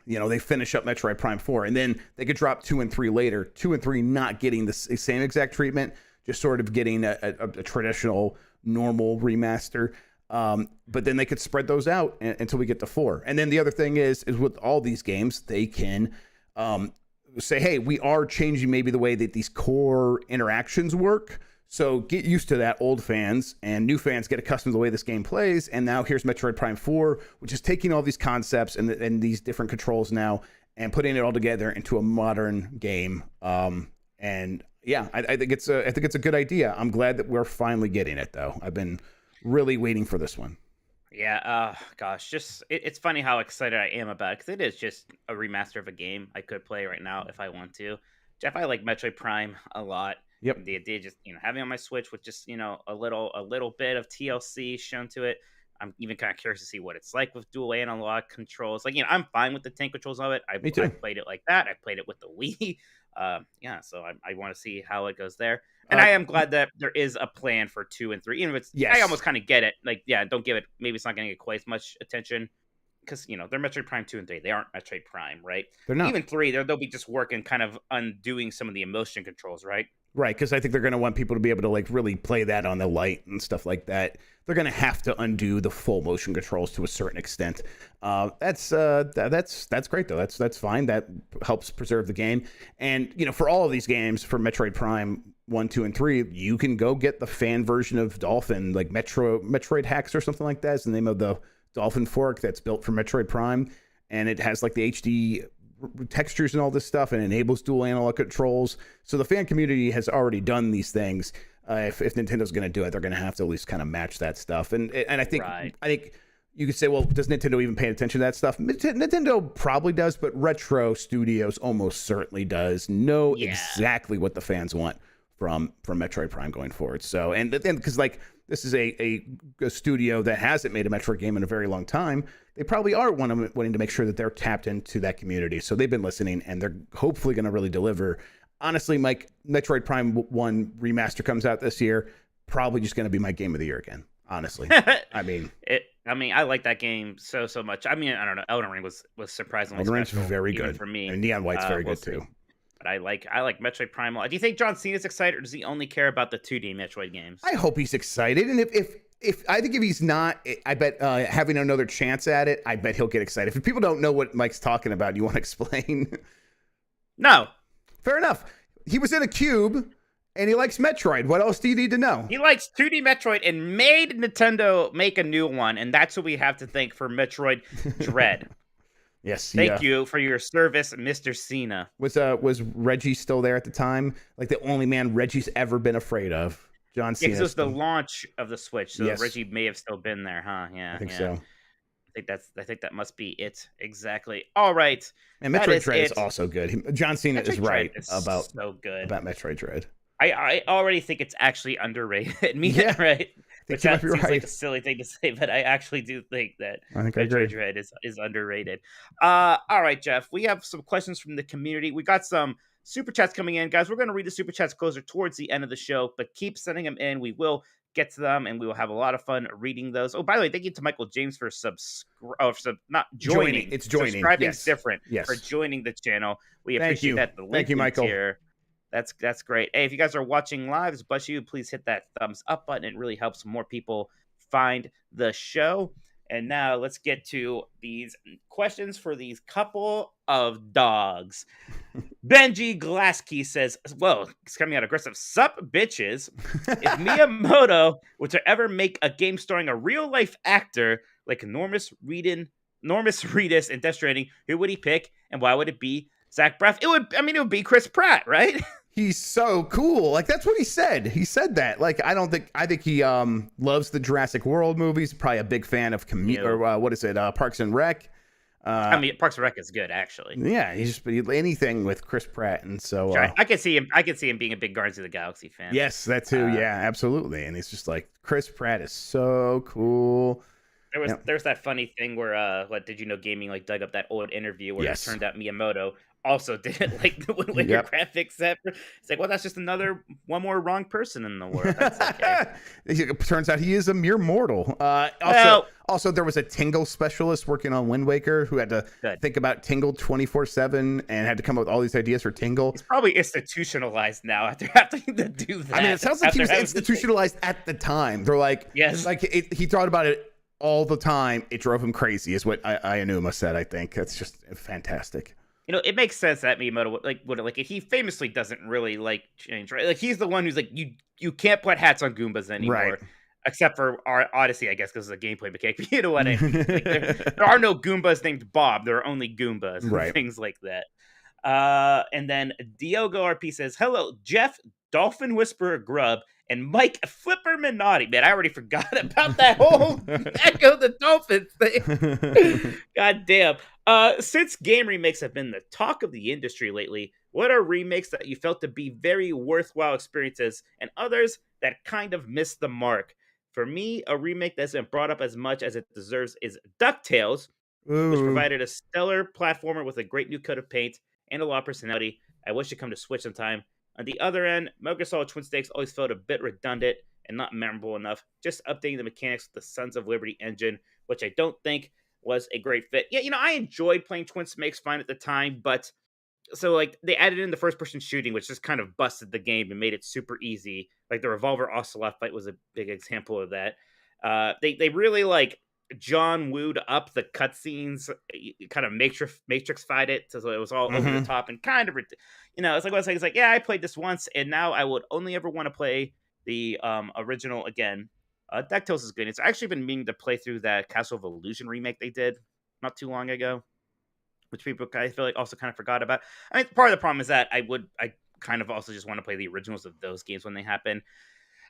they finish up Metroid Prime 4. And then they could drop 2 and 3 later. 2 and 3 not getting the same exact treatment, just sort of getting a traditional, normal remaster. But then they could spread those out until we get to 4. And then the other thing is with all these games, they can say, hey, we are changing maybe the way that these core interactions work. So get used to that, old fans, and new fans get accustomed to the way this game plays. And now here's Metroid Prime 4, which is taking all these concepts and these different controls now and putting it all together into a modern game. And yeah, I think it's a good idea. I'm glad that we're finally getting it, though. I've been really waiting for this one. Yeah, gosh, it's funny how excited I am about it, because it is just a remaster of a game I could play right now if I want to. Jeff, I like Metroid Prime a lot. Yep. The idea just having it on my Switch with just a little bit of TLC shown to it. I'm even kind of curious to see what it's like with dual analog controls. Like I'm fine with the tank controls of it. I played it like that. I played it with the Wii. So I want to see how it goes there. And I am glad that there is a plan for 2 and 3. Even if I almost kind of get it. Like, don't give it. Maybe it's not going to get quite as much attention because they're Metroid Prime 2 and 3. They aren't Metroid Prime, right? They're not. Even 3, they'll be just working, kind of undoing some of the emotion controls, right? Right, because I think they're going to want people to be able to like really play that on the light and stuff like that. They're going to have to undo the full motion controls to a certain extent. That's great though. That's fine. That helps preserve the game. And for all of these games, for Metroid Prime 1, 2, and 3, you can go get the fan version of Dolphin, like Metroid Hacks or something like that is the name of the Dolphin fork that's built for Metroid Prime, and it has like the HD textures and all this stuff, and enables dual analog controls. So the fan community has already done these things. If Nintendo's going to do it, they're going to have to at least kind of match that stuff. And I think you could say, well, does Nintendo even pay attention to that stuff? Nintendo probably does, but Retro Studios almost certainly does know exactly what the fans want from Metroid Prime going forward. So and because like this is a studio that hasn't made a Metroid game in a very long time, they probably are wanting to make sure that they're tapped into that community. So they've been listening, and they're hopefully going to really deliver. Honestly, Mike, Metroid Prime 1 remaster comes out this year, probably just going to be my game of the year again. Honestly, I like that game so much. I mean, I don't know. Elden Ring was surprisingly Elden Ring's special, very even good for me. And Neon White's very good too. But I like Metroid Prime. Do you think John Cena's excited, or does he only care about the 2D Metroid games? I hope he's excited, and if I think if he's not, I bet having another chance at it, I bet he'll get excited. If people don't know what Mike's talking about, you want to explain? No. Fair enough. He was in a cube, and he likes Metroid. What else do you need to know? He likes 2D Metroid and made Nintendo make a new one, and that's what we have to thank for Metroid Dread. Yes. Thank you for your service, Mr. Cena. Was Reggie still there at the time? Like the only man Reggie's ever been afraid of. John Cena. Yeah, it was the launch of the Switch, so yes. Reggie may have still been there, huh? Yeah, I think so. I think that must be it. Exactly. All right. And Metroid Dread is also good. John Cena is right about Metroid Dread. I already think it's actually underrated. Right? Which that seems like a silly thing to say, but I actually do think that Metroid Dread is underrated. All right, Jeff. We have some questions from the community. We got some super chats coming in, guys. We're going to read the super chats closer towards the end of the show, but keep sending them in. We will get to them, and we will have a lot of fun reading those. Oh, by the way, thank you to Michael James for not joining. It's joining. Subscribing is different. Yes. For joining the channel. We appreciate that. The link thank you, Michael. Here. That's great. Hey, if you guys are watching live, bless you. Please hit that thumbs up button. It really helps more people find the show. And now let's get to these questions for these couple of dogs. Benji Glaskey says, well, it's coming out aggressive. Sup, bitches. If Miyamoto were to ever make a game starring a real-life actor like Normus Reedus in Death Stranding, who would he pick, and why would it be Zach Braff? It would be Chris Pratt, right? He's so cool. Like, that's what he said. He said that. Like, I think he loves the Jurassic World movies. Probably a big fan of Parks and Rec. Parks and Rec is good, actually. Yeah, he's just anything with Chris Pratt, and so sure, I could see him being a big Guardians of the Galaxy fan. Yes, that too. Yeah, absolutely. And it's just like Chris Pratt is so cool. There's that funny thing where Did You Know Gaming like dug up that old interview where it turned out Miyamoto also didn't like the Wicker graphics set. It's like, well, that's just one more wrong person in the world. That's okay. It turns out he is a mere mortal. Also, there was a Tingle specialist working on Wind Waker who had to think about Tingle 24/7 and had to come up with all these ideas for Tingle. It's probably institutionalized now after having to do that. I mean, it sounds like he was institutionalized at the time. They're like, yes, like he thought about it all the time. It drove him crazy, is what Aonuma said. I think that's just fantastic. You know, it makes sense that Miyamoto he famously doesn't really like change, right? Like he's the one who's like, you can't put hats on Goombas anymore, right. Except for our Odyssey, I guess, because it's a gameplay mechanic. But you know what I mean? Like, there are no Goombas named Bob. There are only Goombas, and things like that. And then Diogo RP says, "Hello, Jeff, Dolphin Whisperer Grubb, and Mike Flipper Minotti." Man, I already forgot about that whole Echo the Dolphins thing. God damn. Since game remakes have been the talk of the industry lately, what are remakes that you felt to be very worthwhile experiences and others that kind of missed the mark? For me, a remake that isn't brought up as much as it deserves is Ducktales, which provided a stellar platformer with a great new coat of paint and a lot of personality. I wish it come to Switch sometime. On the other end, Metal Gear Solid Twin Snakes always felt a bit redundant and not memorable enough, just updating the mechanics with the Sons of Liberty engine, which I don't think was a great fit. Yeah, I enjoyed playing Twin Snakes fine at the time, but so like they added in the first person shooting, which just kind of busted the game and made it super easy. Like the Revolver Ocelot fight was a big example of that. They really like John Wooed up the cutscenes, kind of Matrix fight it, so it was all over the top and kind of, it's like what I was saying. It's like, yeah, I played this once, and now I would only ever want to play the original again. Ducktales is good. It's actually been meaning to play through that Castle of Illusion remake they did not too long ago, which people I feel like also kind of forgot about. I mean, part of the problem is that I kind of also just want to play the originals of those games when they happen.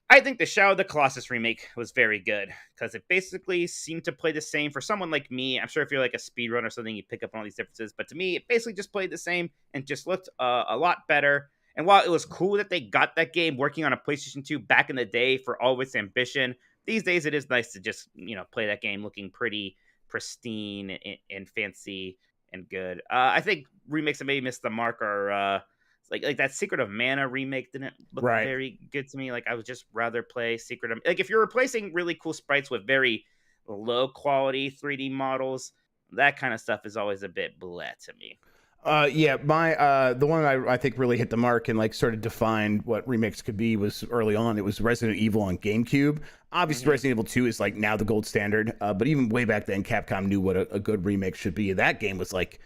I think the Shadow of the Colossus remake was very good because it basically seemed to play the same for someone like me. I'm sure if you're like a speedrunner or something, you pick up on all these differences. But to me, it basically just played the same and just looked a lot better. And while it was cool that they got that game working on a PlayStation 2 back in the day for all of its ambition, these days it is nice to just, play that game looking pretty pristine and fancy and good. I think remakes that maybe missed the mark are like that Secret of Mana remake didn't look very good to me. Like I would just rather play Secret of, like if you're replacing really cool sprites with very low quality 3D models, that kind of stuff is always a bit bleh to me. The one I think really hit the mark and like sort of defined what remakes could be was early on. It was Resident Evil on GameCube. Obviously, Resident Evil 2 is like now the gold standard. But even way back then, Capcom knew what a good remake should be. That game was like,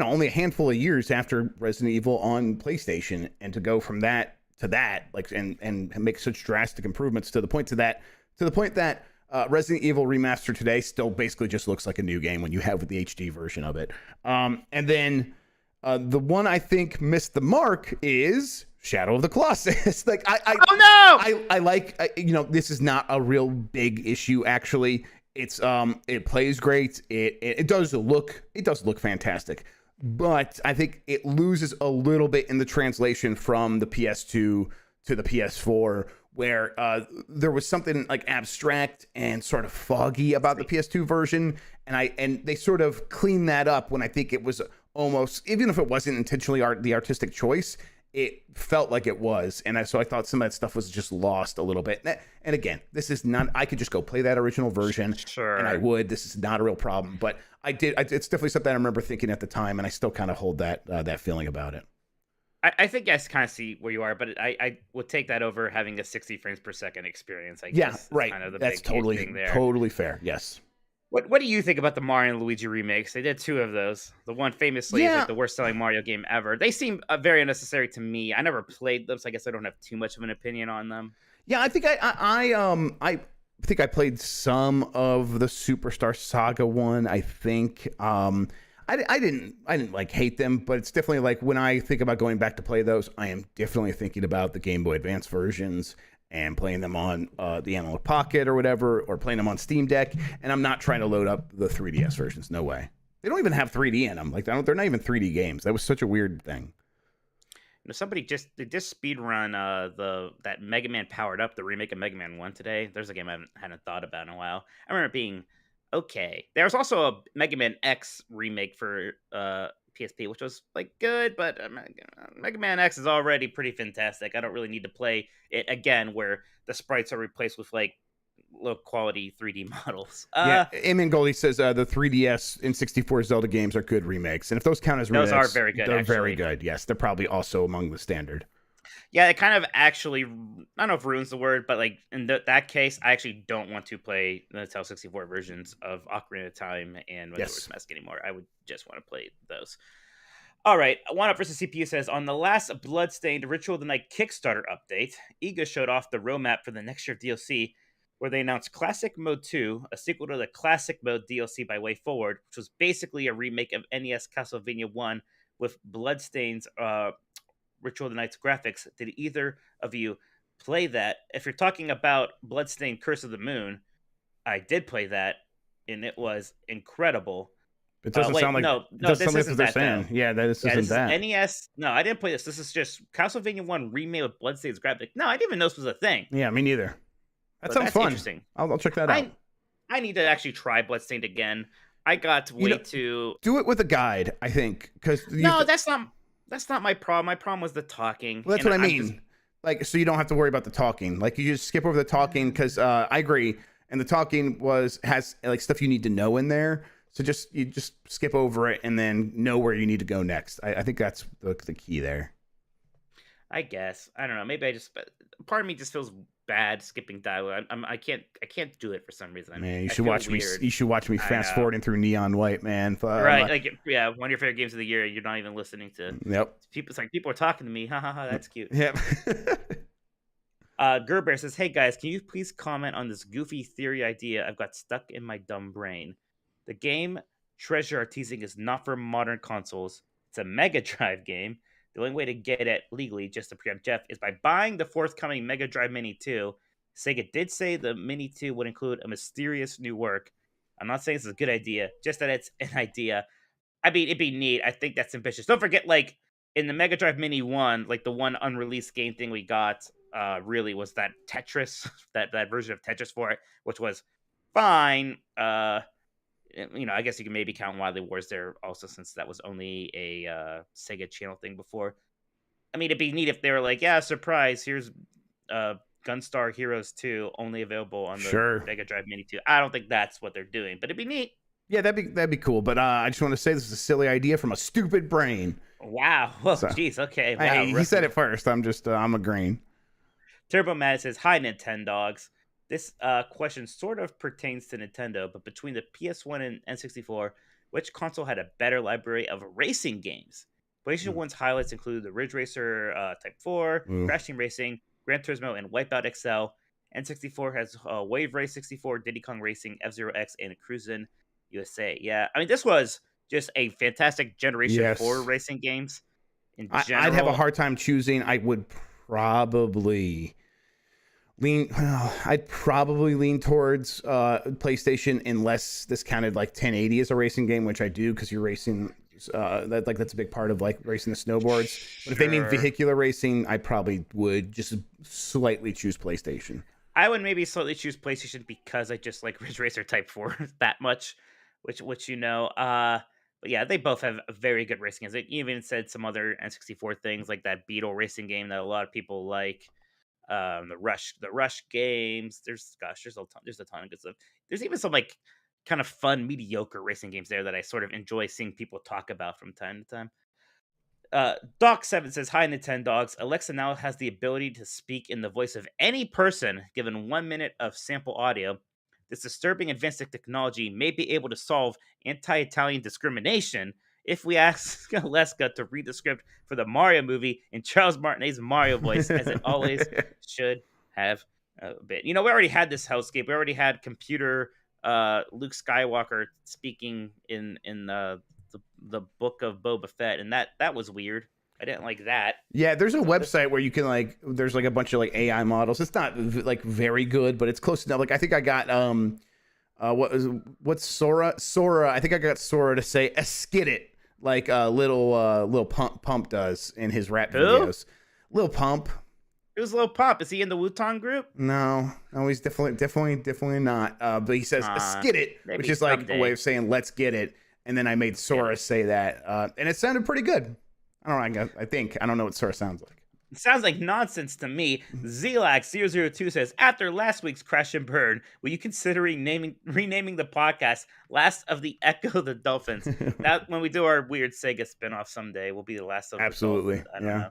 only a handful of years after Resident Evil on PlayStation, and to go from that to that, like, and make such drastic improvements to the point that Resident Evil Remastered today still basically just looks like a new game when you have the HD version of it. And then the one I think missed the mark is Shadow of the Colossus. Like I like, this is not a real big issue actually. It's it plays great. It does look fantastic, but I think it loses a little bit in the translation from the PS2 to the PS4, where there was something like abstract and sort of foggy about the PS2 version, and they sort of cleaned that up when I think it was almost, even if it wasn't intentionally the artistic choice, it felt like it was. And so I thought some of that stuff was just lost a little bit. And again, this is not, I could just go play that original version, and I would. This is not a real problem, but it's definitely something I remember thinking at the time, and I still kind of hold that feeling about it. I think I kind of see where you are, but I would take that over having a 60 frames per second experience. I guess. Right. Kind of the That's big thing there. totally fair. Yes. What do you think about the Mario and Luigi remakes? They did 2 of those. The one famously is Yeah, like the worst selling Mario game ever. They seem very unnecessary to me. I never played them, so I guess I don't have too much of an opinion on them. yeah. I think I think I played some of the Superstar Saga one. I think I didn't like hate them, but it's definitely like when I think about going back to play those, I am definitely thinking about the Game Boy Advance versions and playing them on the Analog Pocket or whatever, or playing them on Steam Deck. And I'm not trying to load up the 3DS versions. No way. They don't even have 3D in them. Like they're not even 3D games. That was such a weird thing. You know, somebody just speed run that Mega Man Powered Up, the remake of Mega Man 1 today. There's a game I hadn't thought about in a while. I remember it being okay. There was also a Mega Man X remake for PSP, which was like good, but Mega Man X is already pretty fantastic. I don't really need to play it again where the sprites are replaced with like low quality 3D models. Yeah, Eamon Goldie says the 3DS and 64 Zelda games are good remakes, and if those count as Those remakes, are very good, they're very actually. good. Yes, they're probably also among the standard. Yeah, it kind of actually, I don't know if ruins the word, but like in that case, I actually don't want to play the Nintendo 64 versions of Ocarina of Time and Majora's Mask anymore. I would just want to play those. All right, One Up versus CPU says, on the last Bloodstained Ritual of the Night Kickstarter update, Iga showed off the roadmap for the next year DLC, where they announced Classic Mode 2, a sequel to the Classic Mode DLC by Way Forward, which was basically a remake of NES Castlevania 1 with Bloodstained's Ritual of the Night's graphics. Did either of you play that? If you're talking about Bloodstained Curse of the Moon, I did play that, and it was incredible. It doesn't sound like this what isn't they're that, saying. though. Yeah, this Yeah, isn't this that. is NES. No, I didn't play this. This is just Castlevania 1 remade with Bloodstained's graphics. No, I didn't even know this was a thing. Yeah, me neither. That But sounds that's fun. interesting. I'll check that out. I need to actually try Bloodstained again. I got way too. Do it with a guide, I think, because No, that's not my problem. My problem was the talking. Well, that's what I mean. Like, so you don't have to worry about the talking. Like, you just skip over the talking because I agree. And the talking has like stuff you need to know in there. So you just skip over it and then know where you need to go next. I think that's the key there. I guess I don't know. Maybe part of me just feels bad skipping dialogue. I can't do it for some reason. Man, you I should feel watch me. weird. You should watch me fast forwarding through Neon White, man. Right, like yeah, one of your favorite games of the year. You're not even listening to. Yep. People, it's like people are talking to me. Ha ha ha. That's cute. Yep. Gerber says, "Hey guys, can you please comment on this goofy theory idea I've got stuck in my dumb brain? The game Treasure are teasing is not for modern consoles. It's a Mega Drive game. The only way to get it legally, just to preempt Jeff, is by buying the forthcoming Mega Drive Mini 2. Sega did say the Mini 2 would include a mysterious new work. I'm not saying it's a good idea, just that it's an idea. I mean, it'd be neat. I think that's ambitious. Don't forget, like, in the Mega Drive Mini 1, like, the one unreleased game thing we got really was that Tetris, that version of Tetris for it, which was fine. I guess you can maybe count Wily Wars there also, since that was only a Sega Channel thing before. I mean, it'd be neat if they were like, yeah, surprise, here's Gunstar Heroes 2 only available on the Mega Drive Mini 2. I don't think that's what they're doing, but it'd be neat. Yeah, that'd be cool. But I just want to say this is a silly idea from a stupid brain. Wow. Oh, jeez. Okay. Wow. Hey, he said it first. I'm agreeing. Turbo Mad says, "Hi, Nintendogs. This question sort of pertains to Nintendo, but between the PS1 and N64, which console had a better library of racing games? PlayStation 1's highlights include the Ridge Racer Type 4, Crash Team Racing, Gran Turismo, and Wipeout XL. N64 has Wave Race 64, Diddy Kong Racing, F-Zero X, and Cruisin' USA. Yeah, I mean, this was just a fantastic generation for racing games in general. I'd have a hard time choosing. I would probably lean towards PlayStation unless this counted like 1080 as a racing game, which I do because you're racing. That's a big part of like racing the snowboards. But if they mean vehicular racing, I probably would just slightly choose PlayStation. I would maybe slightly choose PlayStation because I just like Ridge Racer Type 4 that much, which but yeah, they both have very good racing games. They even said some other N64 things like that Beetle racing game that a lot of people like. The Rush games. There's a ton of good stuff. There's even some like kind of fun mediocre racing games there that I sort of enjoy seeing people talk about from time to time. Doc7 says, "Hi, Nintendogs. Alexa now has the ability to speak in the voice of any person given 1 minute of sample audio. This disturbing advanced technology may be able to solve anti-Italian discrimination if we ask Aleska to read the script for the Mario movie in Charles Martinet's Mario voice, as it always should have been. We already had this hellscape. We already had computer Luke Skywalker speaking in the book of Boba Fett, and that was weird. I didn't like that. Yeah, there's a website where you can there's a bunch of AI models. It's not very good, but it's close enough. I think I got what's Sora? I think I got Sora to say a skid it like little Pump does in his rap videos. Lil Pump. It was Lil Pump. Is he in the Wu-Tang group? No, he's definitely not. But he says a skid it, which is like a way of saying let's get it. And then I made Sora say that, and it sounded pretty good. I don't know. I don't know what Sora sounds like. It sounds like nonsense to me. Zelax002 says, after last week's Crash and Burn, will you consider renaming the podcast Last of the Echo the Dolphins? That when we do our weird Sega spinoff someday, will be the Last of the Dolphins. I don't know.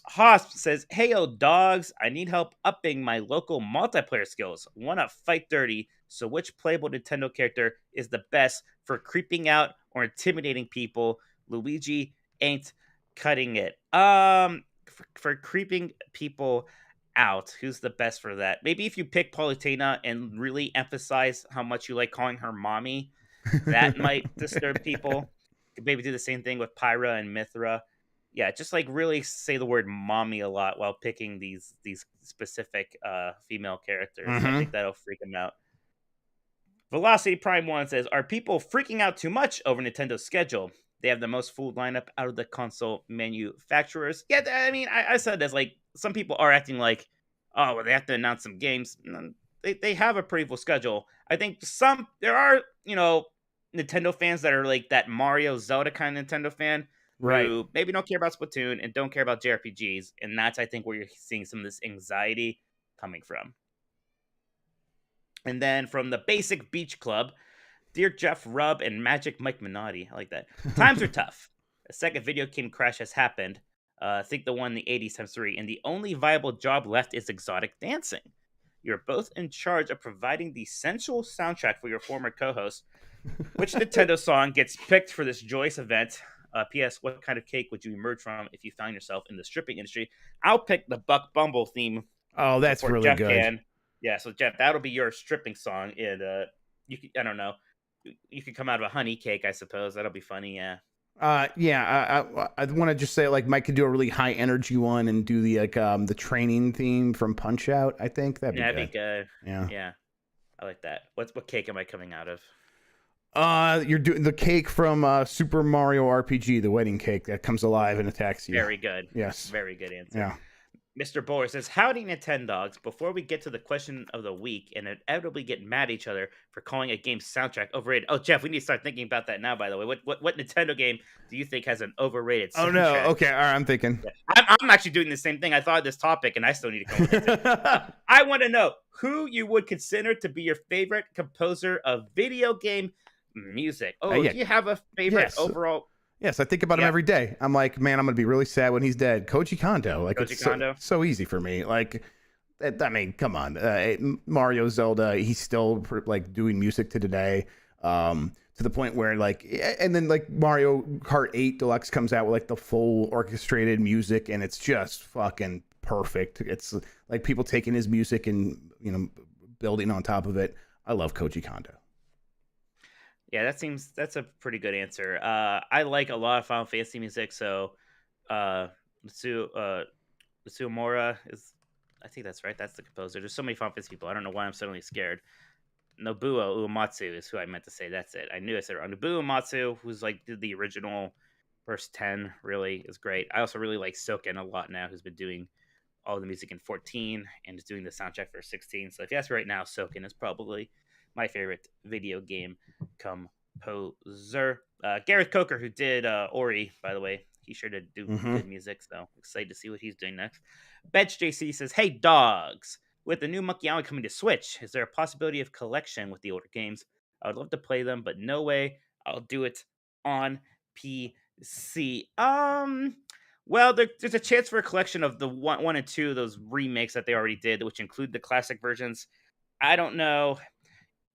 Hosp says, hey, yo, dogs, I need help upping my local multiplayer skills. Wanna fight dirty, so which playable Nintendo character is the best for creeping out or intimidating people? Luigi ain't cutting it. For creeping people out, who's the best for that? Maybe if you pick Palutena and really emphasize how much you like calling her mommy, that might disturb people. Maybe do the same thing with Pyra and Mithra. Yeah, just really say the word mommy a lot while picking these specific female characters. Mm-hmm. I think that'll freak them out. Velocity Prime 1 says, are people freaking out too much over Nintendo's schedule? They have the most full lineup out of the console manufacturers. Yeah, I mean, I said this, some people are acting like, oh, well, they have to announce some games. They have a pretty full schedule. I think there are, Nintendo fans that are like that Mario Zelda kind of Nintendo fan, right, who maybe don't care about Splatoon and don't care about JRPGs. And that's, I think, where you're seeing some of this anxiety coming from. And then from the Basic Beach Club, Dear Jeff Rubb and Magic Mike Minotti. I like that. Times are tough. A second video game crash has happened. I think the one in the 80s times 3. And the only viable job left is exotic dancing. You're both in charge of providing the sensual soundtrack for your former co-host. Which Nintendo song gets picked for this joyous event? P.S. What kind of cake would you emerge from if you found yourself in the stripping industry? I'll pick the Buck Bumble theme. Oh, that's really Jeff good. Can. Yeah, so Jeff, that'll be your stripping song. And I don't know. You could come out of a honey cake, I suppose. That'll be funny, yeah. I want to just say Mike could do a really high energy one and do the training theme from Punch Out. I think that'd be good. Yeah, I like that. What cake am I coming out of? You're doing the cake from Super Mario RPG, the wedding cake that comes alive and attacks you. Very good. Yes. Very good answer. Yeah. Mr. Bohr says, howdy, Nintendogs. Before we get to the question of the week and inevitably get mad at each other for calling a game's soundtrack overrated. Oh, Jeff, we need to start thinking about that now, by the way. What Nintendo game do you think has an overrated soundtrack? Oh, no. Okay, all right, I'm thinking. I'm actually doing the same thing. I thought of this topic, and I still need to come with it. I want to know who you would consider to be your favorite composer of video game music. Oh, do you have a favorite overall? Yes, I think about him every day. I'm like, man, I'm going to be really sad when he's dead. Koji Kondo. It's so easy for me. I mean, come on. Mario, Zelda, he's still doing music to today. To the point where and then Mario Kart 8 Deluxe comes out with the full orchestrated music, and it's just fucking perfect. It's people taking his music and, building on top of it. I love Koji Kondo. Yeah, that's a pretty good answer. I like a lot of Final Fantasy music, so Mitsuo Mora is, I think that's right. That's the composer. There's so many Final Fantasy people. I don't know why I'm suddenly scared. Nobuo Uematsu is who I meant to say. That's it. I knew I said it wrong. Nobuo Uematsu, who's did the original first 10, really is great. I also really like Soken a lot now, who's been doing all the music in 14 and is doing the soundtrack for 16. So if you ask me right now, Soken is probably my favorite video game composer. Gareth Coker, who did Ori, by the way, he sure did do good music, so excited to see what he's doing next. Bench JC says, hey, dogs, with the new Monkey Island coming to Switch, is there a possibility of collection with the older games? I would love to play them, but no way. I'll do it on PC. Well, there's a chance for a collection of the 1 and 2, those remakes that they already did, which include the classic versions. I don't know.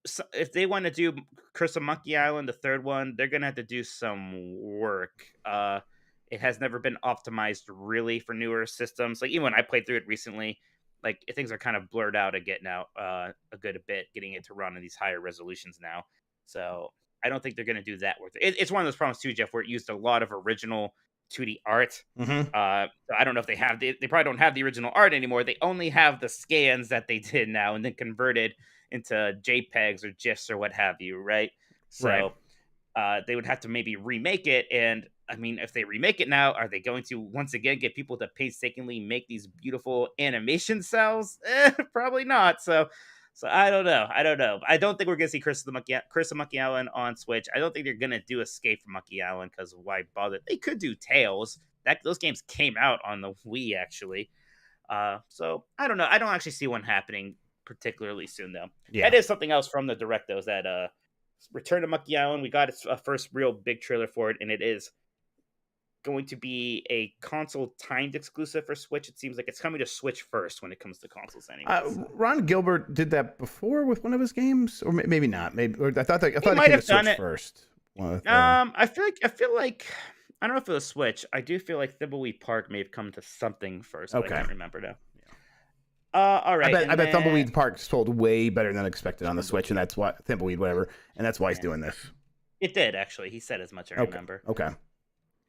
so if they want to do Curse of Monkey Island, the third one, they're gonna have to do some work. It has never been optimized really for newer systems. Like even when I played through it recently, like things are kind of blurred out again now, a good bit, getting it to run in these higher resolutions now. So I don't think they're gonna do that work. It's one of those problems too, Jeff, where it used a lot of original 2D art. Mm-hmm. So I don't know if they probably don't have the original art anymore. They only have the scans that they did now and then converted into JPEGs or GIFs or what have you, right? Right. So they would have to maybe remake it. And I mean, if they remake it now, are they going to once again get people to painstakingly make these beautiful animation cells? Probably not. So I don't know. I don't think we're gonna see Curse of Monkey Island on Switch. I don't think they're gonna do Escape from Monkey Island because why bother? They could do Tales. Those games came out on the Wii actually. So I don't know. I don't actually see one happening particularly soon though. Yeah. That is something else from the direct though. Is that Return to Monkey Island? We got its first real big trailer for it, and it is going to be a console timed exclusive for Switch. It seems like it's coming to Switch first when it comes to consoles anyway. Ron Gilbert did that before with one of his games, or maybe not. Maybe or I thought He it might came have to done Switch it. first. I feel like I don't know if it was Switch. I do feel like Thimbleweed Park may have come to something first. But Okay. I can't remember now. All right. I bet Thimbleweed Park sold way better than expected on the Switch, and that's why Thimbleweed, whatever, and that's why he's doing this. It did actually. He said as much. I remember. Okay.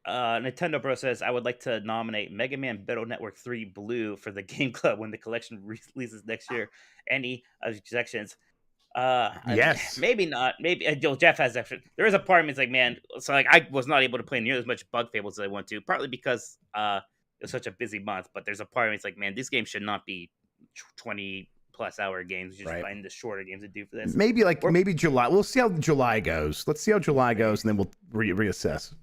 Nintendo Bro says, I would like to nominate Mega Man Battle Network 3 Blue for the Game Club when the collection releases next year. Any objections? Yes. Maybe not. Maybe Jeff has extra. There is a part of me that's like, man, so like I was not able to play nearly as much Bug Fables as I want to, partly because it was such a busy month. But there's a part of me that's like, man, these games should not be 20+ hour games. You just find the shorter games to do for this. Maybe July. We'll see how July goes. Let's see how July goes, and then we'll reassess.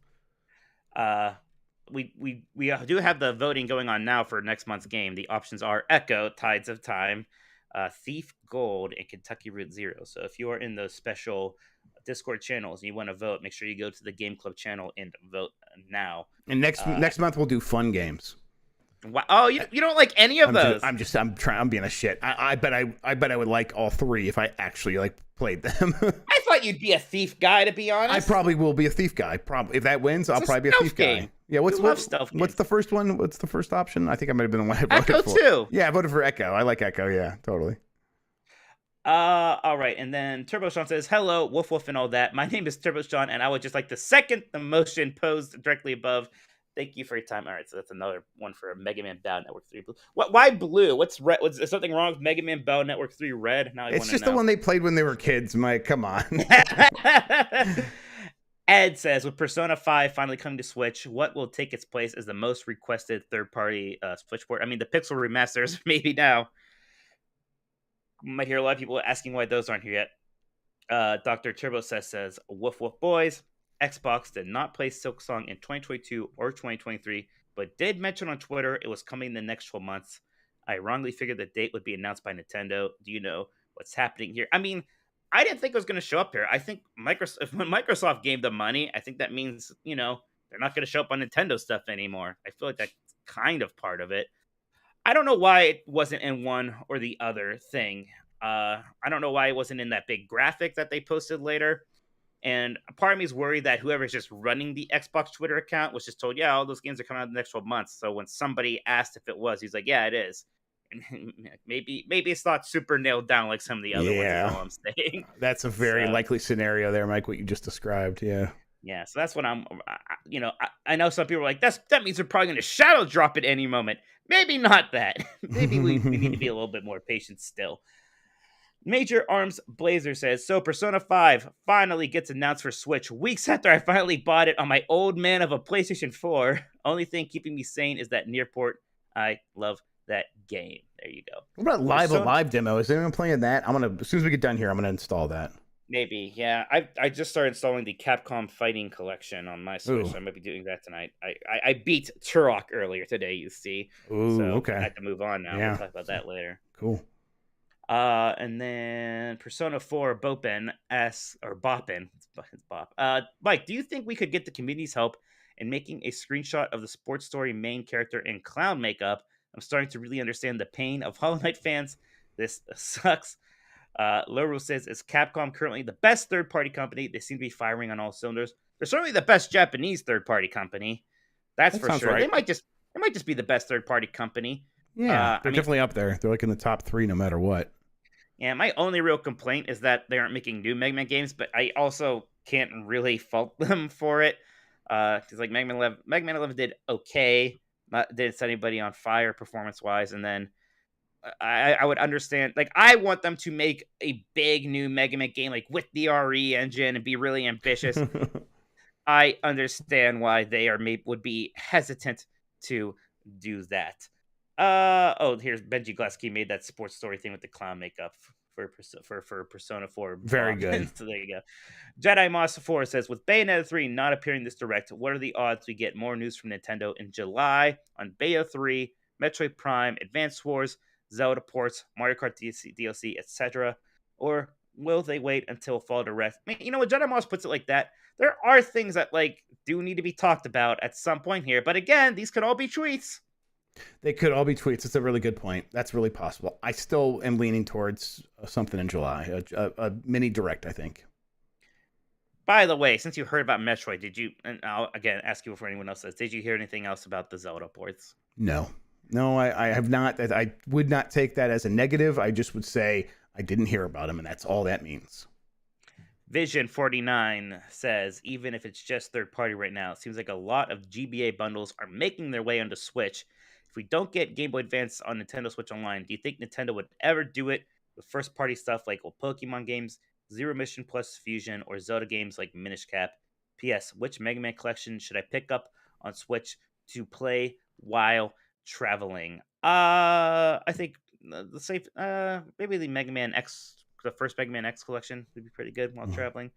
We do have the voting going on now for next month's game. The options are Echo, Tides of Time, Thief Gold, and Kentucky Route Zero. So if you are in those special Discord channels and you want to vote, make sure you go to the Game Club channel and vote now. And next month we'll do fun games. Wow. Oh, you don't like any of those? I'm being a shit. I bet I would like all three if I actually played them. I thought you'd be a thief guy, to be honest. I probably will be a thief guy. Probably if that wins, I'll probably be a thief guy. Yeah. What's the first one? What's the first option? I think I might have been the one I voted Echo for. too. Yeah, I voted for Echo. I like Echo. Yeah, totally. All right, and then Turbo Sean says, "Hello, Wolf Wolf and all that. My name is Turbo Sean, and I would just like to second the motion posed directly above. Thank you for your time." All right, so that's another one for Mega Man Battle Network 3 Blue. Why blue? What's red? Is something wrong with Mega Man Battle Network 3 Red? Now It's just the one they played when they were kids, Mike. Come on. Ed says, with Persona 5 finally coming to Switch, what will take its place as the most requested third-party Switch port? I mean, the Pixel remasters, maybe now. Might hear a lot of people asking why those aren't here yet. Dr. Turbo says, woof woof boys. Xbox did not play Silk Song in 2022 or 2023, but did mention on Twitter it was coming in the next 12 months. I wrongly figured the date would be announced by Nintendo. Do you know what's happening here? I mean, I didn't think it was going to show up here. I think when Microsoft gave them money, I think that means, they're not going to show up on Nintendo stuff anymore. I feel like that's kind of part of it. I don't know why it wasn't in one or the other thing. I don't know why it wasn't in that big graphic that they posted later. And a part of me is worried that whoever's just running the Xbox Twitter account was just told, yeah, all those games are coming out in the next 12 months. So when somebody asked if it was, he's like, yeah, it is. And maybe it's not super nailed down like some of the other ones, is all I'm saying. That's a very likely scenario there, Mike, what you just described. Yeah. Yeah, so that's what I know some people are like, that means they're probably going to shadow drop at any moment. Maybe not that. Maybe we need to be a little bit more patient still. Major Arms Blazer says, so Persona 5 finally gets announced for Switch weeks after I finally bought it on my old man of a PlayStation 4. Only thing keeping me sane is that Nearport. I love that game. There you go. What about live demo? Is anyone playing that? As soon as we get done here, I'm gonna install that. Maybe, yeah. I just started installing the Capcom Fighting Collection on my Switch. So I might be doing that tonight. I beat Turok earlier today, you see. Ooh, so okay. I had to move on now. Yeah. We'll talk about that later. Cool. And then Persona 4 Boppin. It's Bop. Mike, do you think we could get the community's help in making a screenshot of the sports story main character in clown makeup? I'm starting to really understand the pain of Hollow Knight fans. This sucks. Loru says, is Capcom currently the best third-party company? They seem to be firing on all cylinders. They're certainly the best Japanese third-party company. That's That for sounds sure. right. They might just be the best third-party company. Yeah, they're I mean, definitely up there. They're like in the top 3 no matter what. yeah, my only real complaint is that they aren't making new Mega Man games, but I also can't really fault them for it. Because like Mega Man 11 did okay, didn't set anybody on fire performance-wise, and then I would understand. Like, I want them to make a big new Mega Man game, like with the RE engine, and be really ambitious. I understand why they would be hesitant to do that. Here's Benji Glasky made that sports story thing with the clown makeup for Persona 4. Very good. So there you go. Jedi Moss 4 says, with Bayonetta 3 not appearing this direct, what are the odds we get more news from Nintendo in July on Bayo 3, Metroid Prime, Advance Wars, Zelda ports, Mario Kart DLC, etc.? Or will they wait until fall direct? I mean, you know what, Jedi Moss puts it like that. There are things that like do need to be talked about at some point here, but again, these could all be tweets. They could all be tweets. It's a really good point. That's really possible. I still am leaning towards something in July, a mini direct, I think. By the way, since you heard about Metroid, did you, and I'll again ask you before anyone else says, did you hear anything else about the Zelda ports? No, I have not. I would not take that as a negative. I just would say I didn't hear about them, and that's all that means. Vision 49 says, even if it's just third party right now, it seems like a lot of GBA bundles are making their way onto Switch. If we don't get Game Boy Advance on Nintendo Switch Online, do you think Nintendo would ever do it with first party stuff like Pokemon games, Zero Mission Plus Fusion, or Zelda games like Minish Cap? P.S. Which Mega Man collection should I pick up on Switch to play while traveling? I think the safe, maybe the Mega Man X. The first Mega Man X collection would be pretty good while traveling.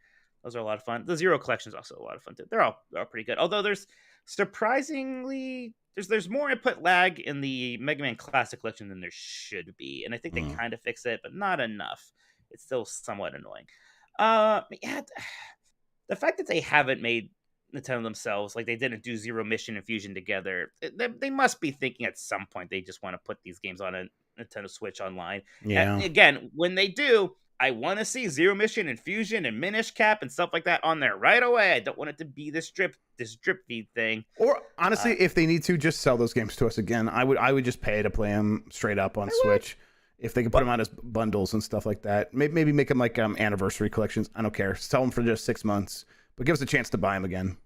Those are a lot of fun. The Zero collection is also a lot of fun too. They're all pretty good. Although there's surprisingly there's more input lag in the Mega Man Classic collection than there should be, and I think they kind of fix it, but not enough. It's still somewhat annoying. Yeah, the fact that they haven't made Nintendo themselves, like they didn't do Zero Mission and Fusion together, they must be thinking at some point they just want to put these games on a Nintendo Switch Online. Yeah. And again, when they do, I want to see Zero Mission and Fusion and Minish Cap and stuff like that on there right away. I don't want it to be this drip feed thing. Or honestly, if they need to, just sell those games to us again. I would just pay to play them straight up on Switch. If they could put them out as bundles and stuff like that, maybe make them like anniversary collections. I don't care. Sell them for just 6 months, but give us a chance to buy them again.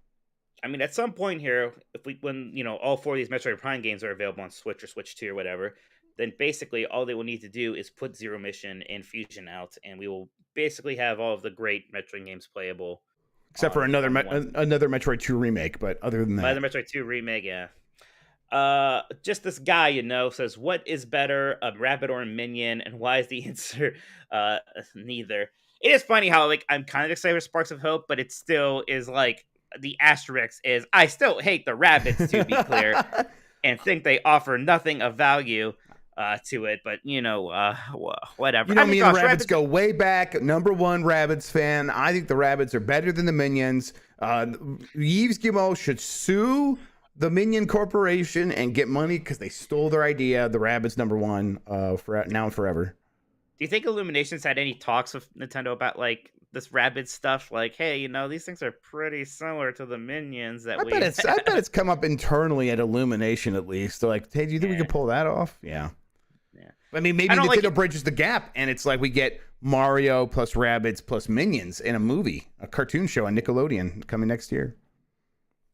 I mean, at some point here, when all 4 of these Metroid Prime games are available on Switch or Switch 2 or whatever, then basically all they will need to do is put Zero Mission and Fusion out, and we will basically have all of the great Metroid games playable. Except for another Metroid 2 remake, but other than that. By the Metroid 2 remake, yeah. Just this guy, says, what is better, a rabbit or a minion, and why is the answer neither? It is funny how, like, I'm kind of excited for Sparks of Hope, but it still is, like, the asterisk is, I still hate the rabbits, to be clear, and think they offer nothing of value to it, but, whatever. Me and the rabbits go way back. Number 1 Rabbids fan. I think the rabbits are better than the minions. Yves Guillemot should sue the Minion Corporation and get money because they stole their idea. The rabbits number 1 for now and forever. Do you think Illuminations had any talks with Nintendo about like this rabbit stuff? Like, hey, these things are pretty similar to the minions that I bet it's come up internally at Illumination at least. They're like, hey, do you think we could pull that off? Yeah. I mean, maybe Nintendo bridges the gap, and it's like we get Mario plus rabbits plus minions in a movie, a cartoon show on Nickelodeon coming next year.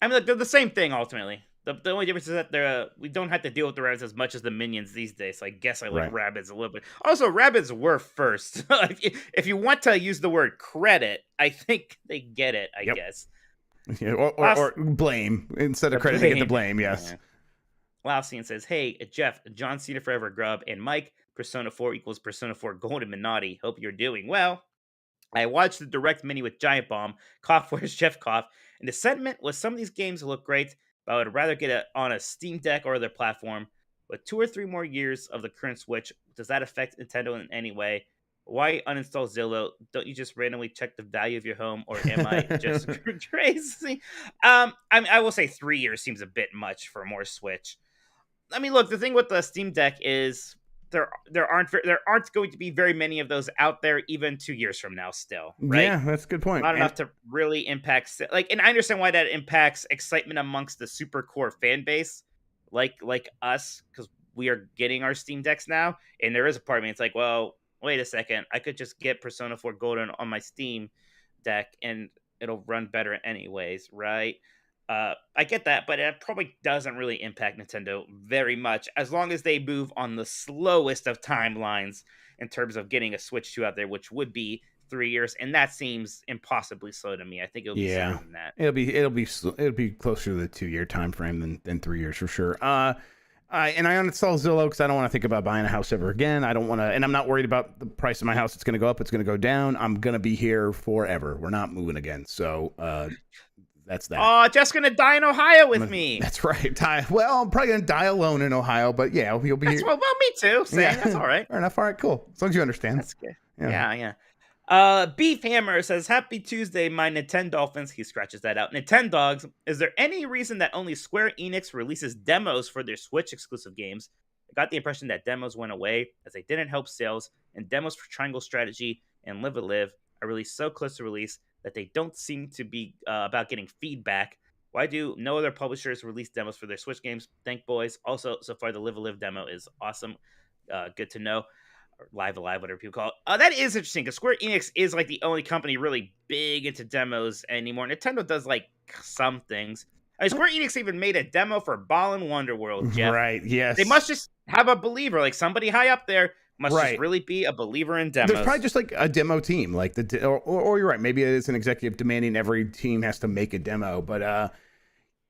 I mean, they're the same thing ultimately. The only difference is that we don't have to deal with the rabbits as much as the minions these days. So I guess I like rabbits a little bit. Also, rabbits were first. If you want to use the word credit, I think they get it. I guess. Yeah, or blame instead of credit. They get the blame. Yes. Yeah. Lausian says, hey, Jeff, John Cena Forever Grubb, and Mike, Persona 4 equals Persona 4 Golden Minotti. Hope you're doing well. I watched the Direct Mini with Giant Bomb, cough, where's Jeff cough, and the sentiment was some of these games look great, but I would rather get it on a Steam Deck or other platform. With 2 or 3 more years of the current Switch, does that affect Nintendo in any way? Why uninstall Zillow? Don't you just randomly check the value of your home, or am I just crazy? I will say 3 years seems a bit much for more Switch. I mean, look, the thing with the Steam Deck is there aren't going to be very many of those out there even 2 years from now. Still, right? Yeah, that's a good point. Not enough to really impact and I understand why that impacts excitement amongst the super core fan base, like us, because we are getting our Steam Decks now, and there is a part of me it's like, well, wait a second, I could just get Persona 4 Golden on my Steam Deck and it'll run better anyways, right? I get that, but it probably doesn't really impact Nintendo very much as long as they move on the slowest of timelines in terms of getting a Switch 2 out there, which would be 3 years, and that seems impossibly slow to me. I think it'll be sooner than that. It'll be closer to the 2-year time frame than 3 years for sure. I uninstalled Zillow because I don't want to think about buying a house ever again. I don't want to, and I'm not worried about the price of my house. It's going to go up. It's going to go down. I'm going to be here forever. We're not moving again. So that's that. Oh, Jeff's going to die in Ohio with me. That's right. Well, I'm probably going to die alone in Ohio, but yeah, you'll be here. Well, me too. Same. That's all right. Fair enough. All right, cool. As long as you understand. That's good. Yeah. Beef Hammer says, "Happy Tuesday, my Nintendolphins." He scratches that out. Nintendogs, is there any reason that only Square Enix releases demos for their Switch exclusive games? I got the impression that demos went away as they didn't help sales, and demos for Triangle Strategy and Live a Live are released so close to release that they don't seem to be about getting feedback. Why do no other publishers release demos for their Switch games? Thank boys. Also, so far the Live a Live demo is awesome. Good to know. Or Live Alive, whatever people call it. That is interesting because Square Enix is like the only company really big into demos anymore. Nintendo does like some things. I mean, Square Enix even made a demo for Ball and Wonderworld, Jeff. Right, yes. They must just have a believer, like somebody high up there must just really be a believer in demos. There's probably just like a demo team, like or you're right. Maybe it is an executive demanding every team has to make a demo, but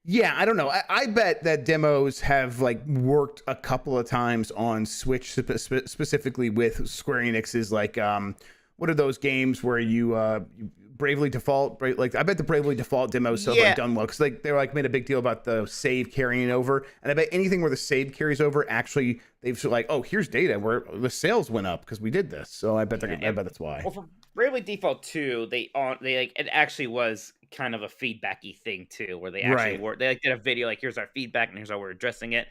yeah, I don't know. I bet that demos have like worked a couple of times on Switch, specifically with Square Enix's like what are those games where you Bravely Default, like I bet the Bravely Default demos have like done well because like they're like made a big deal about the save carrying over, and I bet anything where the save carries over actually they've like, oh, here's data where the sales went up because we did this. So I bet I bet that's why. Well, for Bravely Default 2, they like it actually was kind of a feedbacky thing too, where they actually they like did a video like here's our feedback and here's how we're addressing it.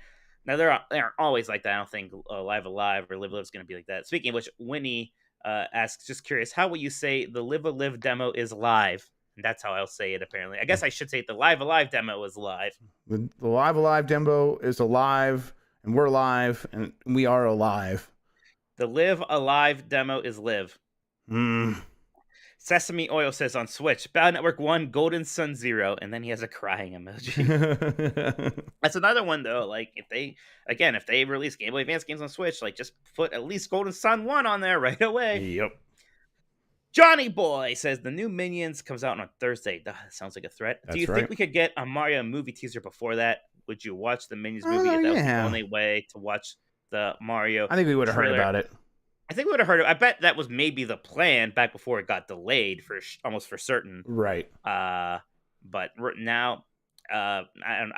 Now they aren't always like that. I don't think Live Alive or Live Live is going to be like that. Speaking of which, Winnie asks, just curious, how will you say the Live a Live demo is live? And that's how I'll say it, apparently. I guess I should say the Live Alive demo is live. The Live Alive demo is alive, and we're live, and we are alive. The Live Alive demo is live. Sesame Oil says on Switch, Battle Network 1, Golden Sun 0, and then he has a crying emoji. That's another one, though. Like, if they release Game Boy Advance games on Switch, like, just put at least Golden Sun 1 on there right away. Yep. Johnny Boy says, the new Minions comes out on Thursday. That sounds like a threat. That's Do you think we could get a Mario movie teaser before that? Would you watch the Minions movie if that was the only way to watch the Mario I think we would have heard about it. I think we would have heard it. I bet that was maybe the plan back before it got delayed almost for certain. Right. But now, I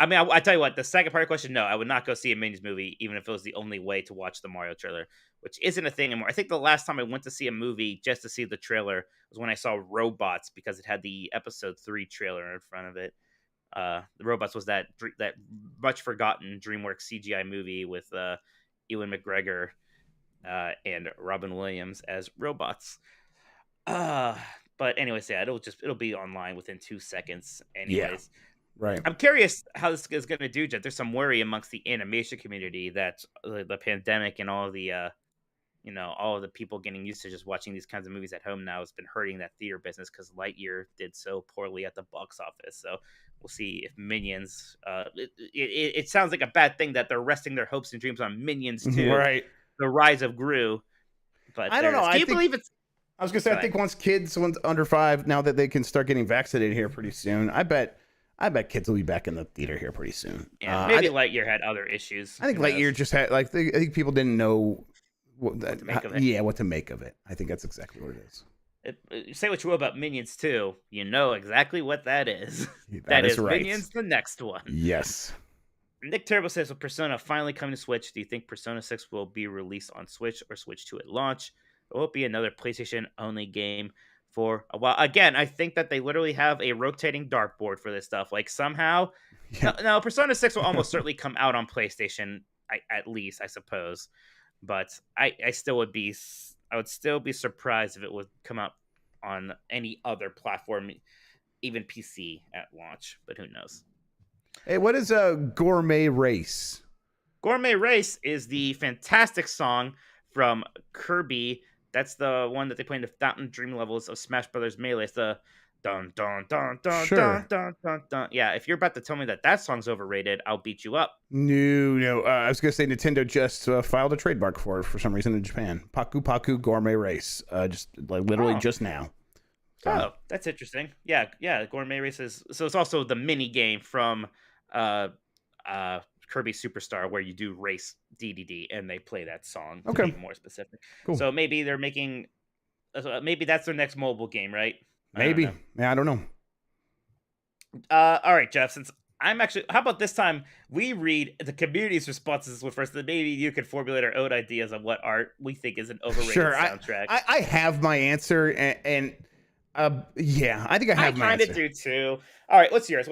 mean, I tell you what, the second part of the question, no, I would not go see a Minions movie, even if it was the only way to watch the Mario trailer, which isn't a thing anymore. I think the last time I went to see a movie just to see the trailer was when I saw Robots because it had the episode 3 trailer in front of it. The Robots was that much forgotten DreamWorks CGI movie with Ewan McGregor and Robin Williams as robots. But anyways, yeah, it'll be online within 2 seconds. Anyways, right. I'm curious how this is going to do, Jet. There's some worry amongst the animation community that the pandemic and all of the all of the people getting used to just watching these kinds of movies at home now has been hurting that theater business because Lightyear did so poorly at the box office. So we'll see if Minions. It sounds like a bad thing that they're resting their hopes and dreams on Minions too. Right. The Rise of Gru. But I don't know. Do you believe it's? I was gonna say, I think once under 5, now that they can start getting vaccinated here pretty soon, I bet kids will be back in the theater here pretty soon. Yeah, maybe Lightyear had other issues. I think Lightyear just had I think people didn't know what to make of it. Yeah, what to make of it. I think that's exactly what it is. Say what you will about Minions 2, you know exactly what that is. that is right. Minions, the next one. Yes. Nick Turbo says, with Persona finally coming to Switch, do you think Persona 6 will be released on Switch or Switch 2 at launch? Or will it be another PlayStation-only game for a while? Again, I think that they literally have a rotating dartboard for this stuff. Like, somehow... Yeah. No, Persona 6 will almost certainly come out on PlayStation, at least, I suppose. but I still would be I would still be surprised if it would come out on any other platform, even PC at launch. But who knows? Hey, what is a Gourmet Race? Gourmet Race is the fantastic song from Kirby. That's the one that they play in the Fountain Dream levels of Smash Brothers Melee. It's the dun dun dun dun Sure. dun dun dun dun. Yeah, if you're about to tell me that song's overrated, I'll beat you up. No. I was gonna say Nintendo just filed a trademark for it for some reason in Japan. Paku Paku Gourmet Race. Just like literally just now. So. Oh, that's interesting. Yeah. Gourmet Race is so it's also the mini game from Kirby Superstar where you do race DDD and they play that song. To Okay. be more specific. Cool. So maybe they're making. Maybe that's their next mobile game, right? Maybe. I don't know. All right, Jeff. Since I'm actually, how about this time we read the community's responses with first, then maybe you can formulate our own ideas on what art we think is an overrated soundtrack. I have my answer, and yeah, I think I have my answer. I kind of do too. All right, what's yours?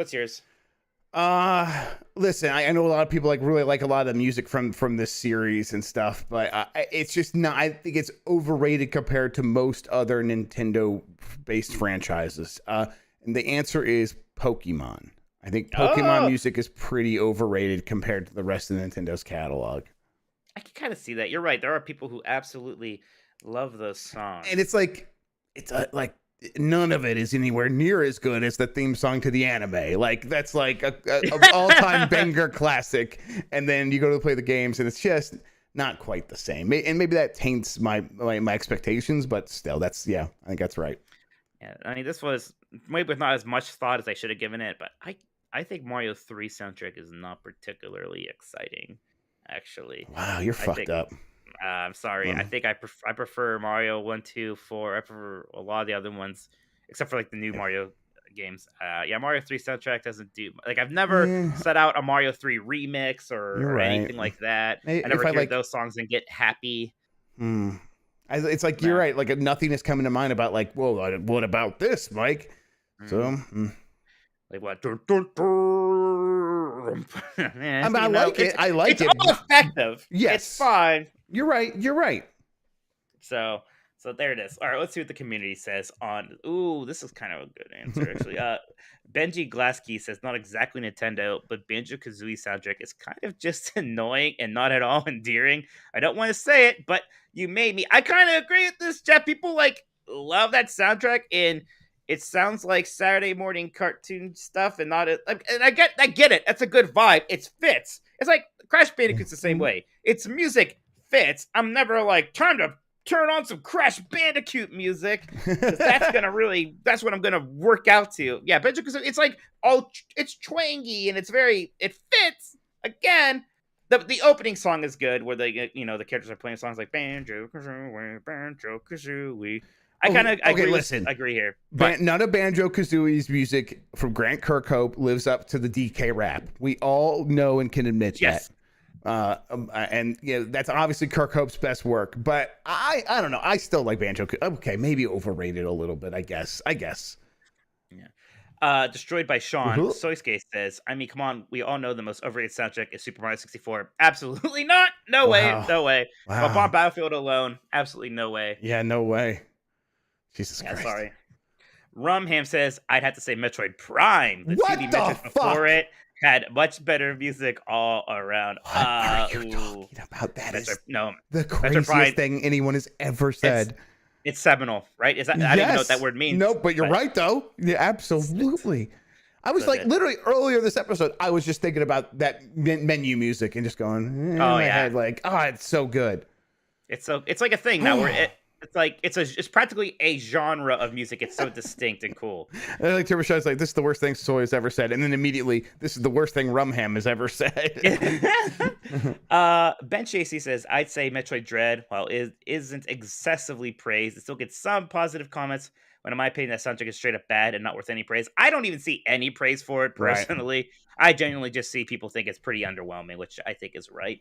Listen, I know a lot of people really like a lot of the music from this series and stuff, but it's just not. I think it's overrated compared to most other Nintendo-based franchises. And the answer is Pokemon. I think Pokemon music is pretty overrated compared to the rest of Nintendo's catalog. I can kind of see that. You're right. There are people who absolutely love those songs, and it's like none of it is anywhere near as good as the theme song to the anime. Like that's like a all-time banger classic. And then you go to play the games, and it's just not quite the same. And maybe that taints my expectations, but still, I think that's right. Yeah, I mean, this was maybe with not as much thought as I should have given it, but I think Mario 3 soundtrack is not particularly exciting, actually. Wow, you're fucked up. I'm sorry. I think I prefer Mario 1, 2, 4. I prefer a lot of the other ones, except for like the new Mario games. Mario 3 soundtrack doesn't do like I've never set out a Mario 3 remix or anything like that. I never hear those songs and get happy. It's like you're right. Like nothing is coming to mind about like, whoa, what about this, Mike? So. Like what? I like it. I like it. It's all effective. Yes, it's fine. You're right. So there it is. All right, let's see what the community says on. Ooh, this is kind of a good answer actually. Benji Glaskey says not exactly Nintendo, but Banjo-Kazooie soundtrack is kind of just annoying and not at all endearing. I don't want to say it, but you made me. I kind of agree with this, Jeff. People like love that soundtrack, and it sounds like Saturday morning cartoon stuff, and not. And I get it. That's a good vibe. It fits. It's like Crash Bandicoot's the same way. Its music fits. I'm never like time to turn on some Crash Bandicoot music. That's what I'm gonna work out to. Yeah, Banjo-Kazooie, it's like it's twangy and it fits. Again, the opening song is good where the characters are playing songs like Banjo-Kazooie. I kind of agree here. But none of Banjo-Kazooie's music from Grant Kirkhope lives up to the DK rap. We all know and can admit that. And that's obviously Kirkhope's best work, but I don't know. I still like Banjo. Okay, maybe overrated a little bit. I guess. Yeah. Destroyed by Sean. Soisuke says, I mean, come on, we all know the most overrated soundtrack is Super Mario 64. Absolutely not. No way. Wow. Upon Battlefield alone, absolutely no way. Yeah, no way. Jesus Christ. Sorry. Rumham says, I'd have to say Metroid Prime. The what 2D the mentions fuck? Before it had much better music all around. What are you talking about? That is the craziest thing anyone has ever said. It's seminal, right? Is that? I don't even know what that word means. No, but you're right, though. Yeah, absolutely. I was literally earlier this episode, I was just thinking about that menu music and just going, in my head, like, it's so good. It's like a thing now where it's practically a genre of music. It's so distinct and cool. And like Timbershaw's like, this is the worst thing Soy has ever said, and then immediately, this is the worst thing Rumham has ever said. Ben Chasey says, I'd say Metroid Dread, while it isn't excessively praised, it still gets some positive comments. When in my opinion, that soundtrack is straight up bad and not worth any praise. I don't even see any praise for it personally. Right. I genuinely just see people think it's pretty underwhelming, which I think is right.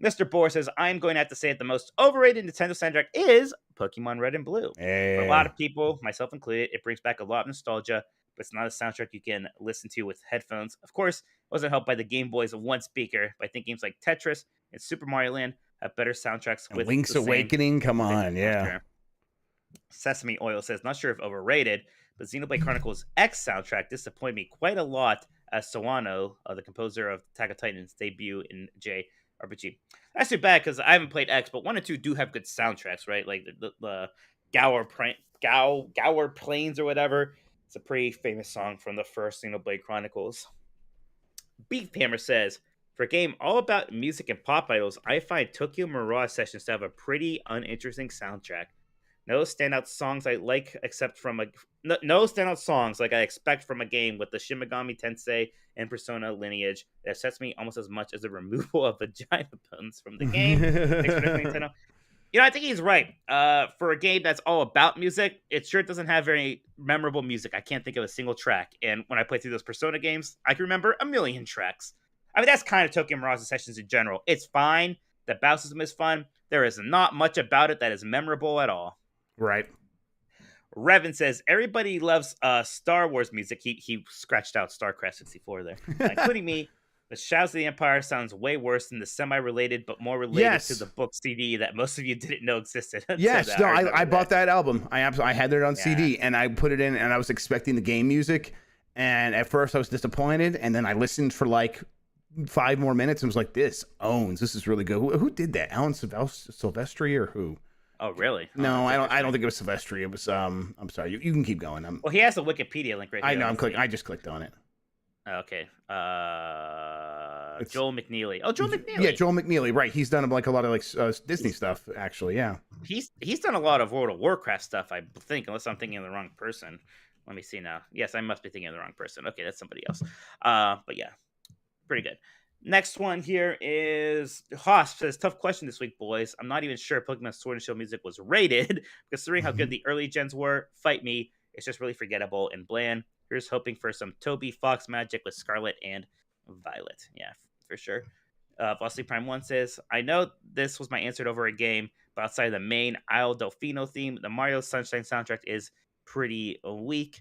Mr. Bohr says, I'm going to have to say it the most overrated Nintendo soundtrack is Pokemon Red and Blue. Hey. For a lot of people, myself included, it brings back a lot of nostalgia, but it's not a soundtrack you can listen to with headphones. Of course, it wasn't helped by the Game Boy's one speaker, but I think games like Tetris and Super Mario Land have better soundtracks And with Link's the same Awakening, come on, yeah. soundtrack. Sesame Oil says, not sure if overrated, but Xenoblade Chronicles X soundtrack disappointed me quite a lot as Sawano, the composer of Attack of Titan's debut in JRPG. That's too bad because I haven't played X, but 1 and 2 do have good soundtracks, right? Like the Gower Plains or whatever. It's a pretty famous song from the first Xenoblade Chronicles. Beef Hammer says, for a game all about music and pop idols, I find Tokyo Mirage Sessions to have a pretty uninteresting soundtrack. No standout songs I like except from no standout songs like I expect from a game with the Shin Megami Tensei and Persona lineage that upsets me almost as much as the removal of vagina puns from the game. Nintendo. You know, I think he's right. For a game that's all about music, it sure doesn't have very memorable music. I can't think of a single track. And when I play through those Persona games, I can remember a million tracks. I mean, that's kind of Tokyo Mirage Sessions in general. It's fine. The battle system is fun. There is not much about it that is memorable at all. Right. Revan says, everybody loves Star Wars music. He scratched out StarCraft 64 there, including me. The Shadows of the Empire sounds way worse than the semi-related, but more related to the book CD that most of you didn't know existed. Yes, no, I bought that album. I had it on CD, and I put it in, and I was expecting the game music, and at first I was disappointed, and then I listened for like 5 more minutes and was like, this owns. This is really good. Who did that? Alan Silvestri or who? Oh, really? No, I don't think it was Silvestri. It was I'm sorry. You can keep going. Well, he has a Wikipedia link right here. I know. I just clicked on it. Okay. Joel McNeely. Oh, Joel McNeely. Yeah, Joel McNeely. Right. He's done like a lot of like Disney stuff. Actually, yeah. He's done a lot of World of Warcraft stuff, I think, unless I'm thinking of the wrong person. Let me see now. Yes, I must be thinking of the wrong person. Okay, that's somebody else. But yeah, pretty good. Next one here is Haas says, tough question this week, boys. I'm not even sure Pokemon Sword and Shield music was rated, considering how good the early gens were. Fight me. It's just really forgettable and bland. Here's hoping for some Toby Fox magic with Scarlet and Violet. Yeah, for sure. Velocity Prime 1 says, I know this was my answer to over a game, but outside of the main Isle Delfino theme, the Mario Sunshine soundtrack is pretty weak.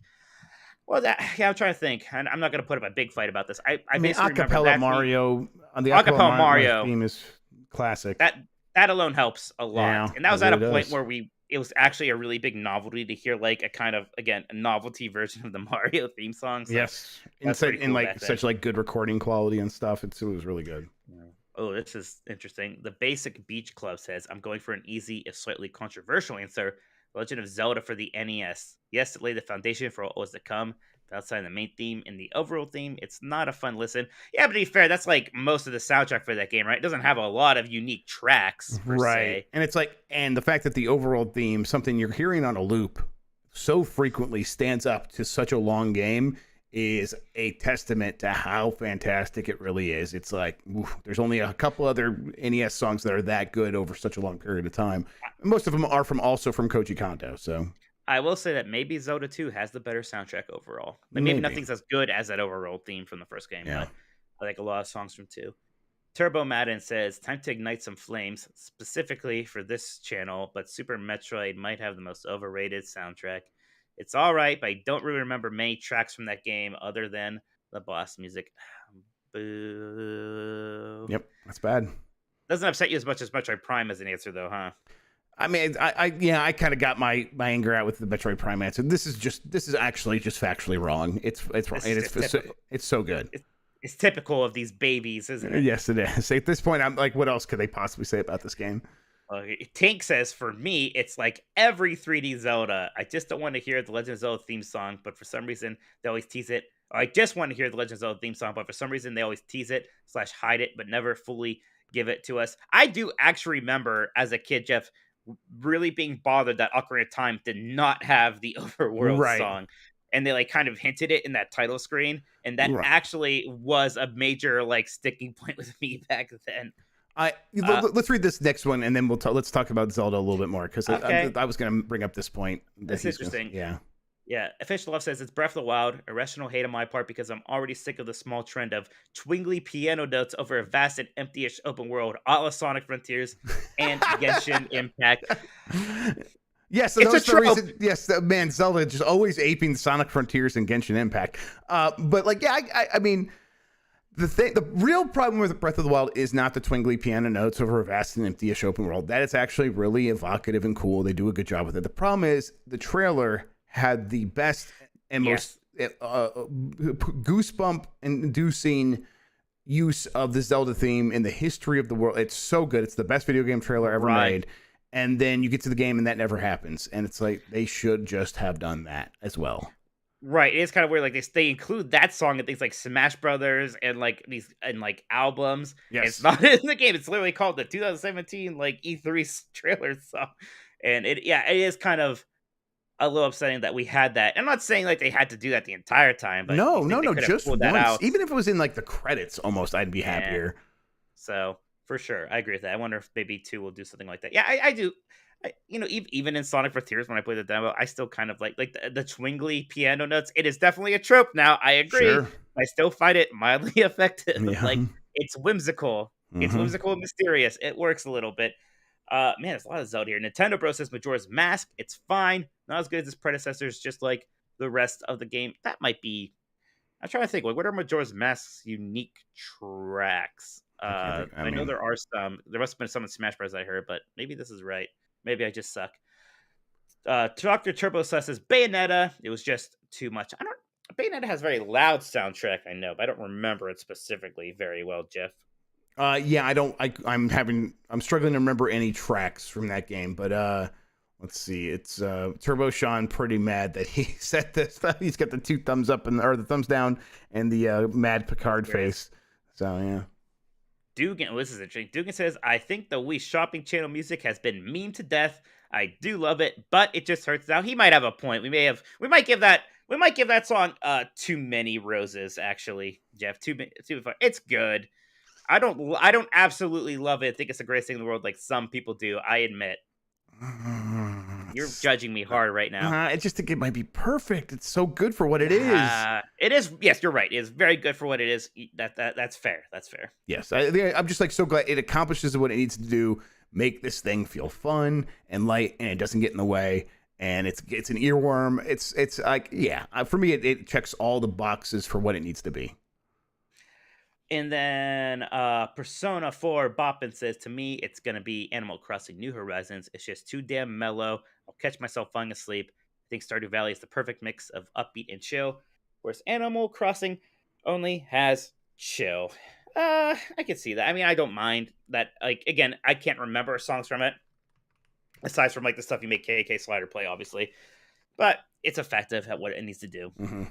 Well, I'm trying to think, and I'm not going to put up a big fight about this. I mean, Acapella Mario, the Acapella Mario theme is classic. That alone helps a lot, yeah, and that was at a point where it was actually a really big novelty to hear like a kind of, again, a novelty version of the Mario theme song. So yes, in like such like good recording quality and stuff. It was really good. Oh, this is interesting. The Basic Beach Club says, I'm going for an easy, if slightly controversial answer. Legend of Zelda for the NES. Yes, it laid the foundation for what was to come. But outside the main theme and the overall theme, it's not a fun listen. Yeah, but to be fair, that's like most of the soundtrack for that game, right? It doesn't have a lot of unique tracks, per se. And it's like, and the fact that the overall theme, something you're hearing on a loop, so frequently stands up to such a long game, is a testament to how fantastic it really is. It's like, there's only a couple other NES songs that are that good over such a long period of time. Most of them are also from Koji Kondo. So I will say that maybe Zelda 2 has the better soundtrack overall. Like maybe nothing's as good as that overall theme from the first game. Yeah. But I like a lot of songs from 2. Turbo Madden says, time to ignite some flames, specifically for this channel, but Super Metroid might have the most overrated soundtrack. It's all right, but I don't really remember many tracks from that game other than the boss music. Boo. Yep, that's bad. Doesn't upset you as much as Metroid Prime as an answer, though, huh? I mean, I kind of got my anger out with the Metroid Prime answer. This is actually just factually wrong. It's so good. It's typical of these babies, isn't it? Yes, it is. At this point, I'm like, what else could they possibly say about this game? Tink says, for me, it's like every 3D Zelda. I just don't want to hear the Legend of Zelda theme song, but for some reason, they always tease it. I just want to hear the Legend of Zelda theme song, but for some reason, they always tease it / hide it, but never fully give it to us. I do actually remember, as a kid, Jeff, really being bothered that Ocarina of Time did not have the Overworld song. And they like kind of hinted it in that title screen. And that actually was a major like sticking point with me back then. Let's read this next one, and then let's talk about Zelda a little bit more, because I was going to bring up this point. That's interesting. Yeah. Official Love says, it's Breath of the Wild. Irrational hate on my part because I'm already sick of the small trend of twingly piano notes over a vast and empty-ish open world, a la Sonic Frontiers and Genshin Impact. Yes, it's a trope. Yes, man, Zelda just always aping Sonic Frontiers and Genshin Impact. But like, yeah, I mean, The real problem with Breath of the Wild is not the twinkly piano notes over a vast and empty-ish open world. That is actually really evocative and cool. They do a good job with it. The problem is the trailer had the best and most goosebump-inducing use of the Zelda theme in the history of the world. It's so good. It's the best video game trailer ever made. And then you get to the game and that never happens. And it's like they should just have done that as well. Right, it is kind of weird. Like they include that song in things like Smash Brothers and like these and like albums. Yes. It's not in the game. It's literally called the 2017 like E3 trailer song, and it is kind of a little upsetting that we had that. I'm not saying like they had to do that the entire time, but no, just once. Even if it was in like the credits, almost, I'd be happier. So for sure, I agree with that. I wonder if maybe 2 will do something like that. Yeah, I do. Even in Sonic Frontiers, when I played the demo, I still kind of like the twingly piano notes. It is definitely a trope now. I agree. Sure. I still find it mildly effective. Yeah. Like it's whimsical. Mm-hmm. It's whimsical and mysterious. It works a little bit. Man, there's a lot of Zelda here. Nintendo Bros says Majora's Mask. It's fine. Not as good as its predecessors, just like the rest of the game. That might be. I'm trying to think. Like, what are Majora's Mask's unique tracks? I know there are some. There must have been some in Smash Bros. I heard, but maybe this is right. Maybe I just suck. Dr. Turbo says Bayonetta. It was just too much. Bayonetta has a very loud soundtrack, I know, but I don't remember it specifically very well, Jeff. Yeah, I'm struggling to remember any tracks from that game, but let's see. It's Turbo Sean pretty mad that he said this. He's got the 2 thumbs up or the thumbs down and the mad Picard face. So yeah. Dugan, this is interesting. Dugan says, I think the Wii Shopping Channel music has been meme to death. I do love it, but it just hurts now. He might have a point. We might give that song too many roses, actually, Jeff. Too far. It's good. I don't absolutely love it. I think it's the greatest thing in the world, like some people do. I admit. You're judging me hard right now. I just think it might be perfect. It's so good for what it is. It is. Yes, you're right. It is very good for what it is. That's fair. That's fair. Yes, I'm just like so glad it accomplishes what it needs to do. Make this thing feel fun and light, and it doesn't get in the way. And it's an earworm. It's like for me it checks all the boxes for what it needs to be. And then Persona 4 Boppin says, to me, it's going to be Animal Crossing New Horizons. It's just too damn mellow. I'll catch myself falling asleep. I think Stardew Valley is the perfect mix of upbeat and chill, whereas Animal Crossing only has chill. I can see that. I mean, I don't mind that. Like, again, I can't remember songs from it, aside from like the stuff you make KK Slider play, obviously. But it's effective at what it needs to do. Mm-hmm.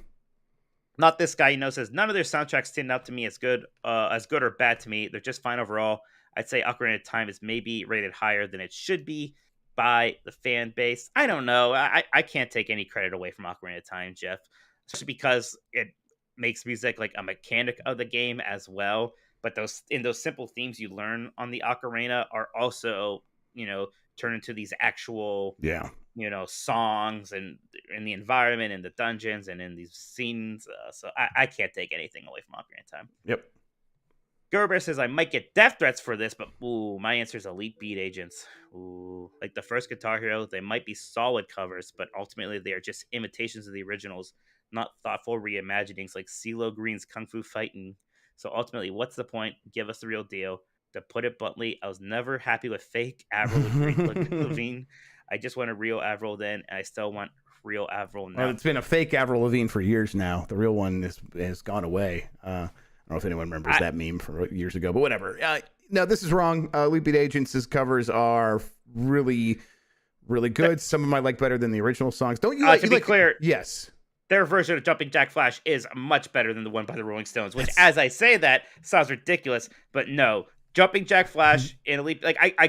Not this guy, says none of their soundtracks stand out to me as good or bad to me. They're just fine overall. I'd say Ocarina of Time is maybe rated higher than it should be by the fan base. I don't know. I can't take any credit away from Ocarina of Time, Jeff, especially because it makes music like a mechanic of the game as well. But those simple themes you learn on the Ocarina are also, turn into these actual songs and in the environment and the dungeons and in these scenes. So I can't take anything away from Ocarina of Time. Yep. Gerber says, I might get death threats for this, but my answer is Elite Beat Agents. Like the first Guitar Hero, they might be solid covers, but ultimately they are just imitations of the originals, not thoughtful reimaginings like CeeLo Green's Kung Fu Fighting. So ultimately, what's the point? Give us the real deal. To put it bluntly, I was never happy with fake Avril Lavigne. I just want a real Avril then, and I still want real Avril now. Well, it's been a fake Avril Lavigne for years now. The real one has gone away. I don't know if anyone remembers that meme from years ago, but whatever. No, this is wrong. Elite Beat Agents' covers are really, really good. Some of them I like better than the original songs. Don't you? To be clear, yes. Their version of Jumping Jack Flash is much better than the one by the Rolling Stones, which, as I say that, sounds ridiculous. But no, Jumping Jack Flash in Elite, like I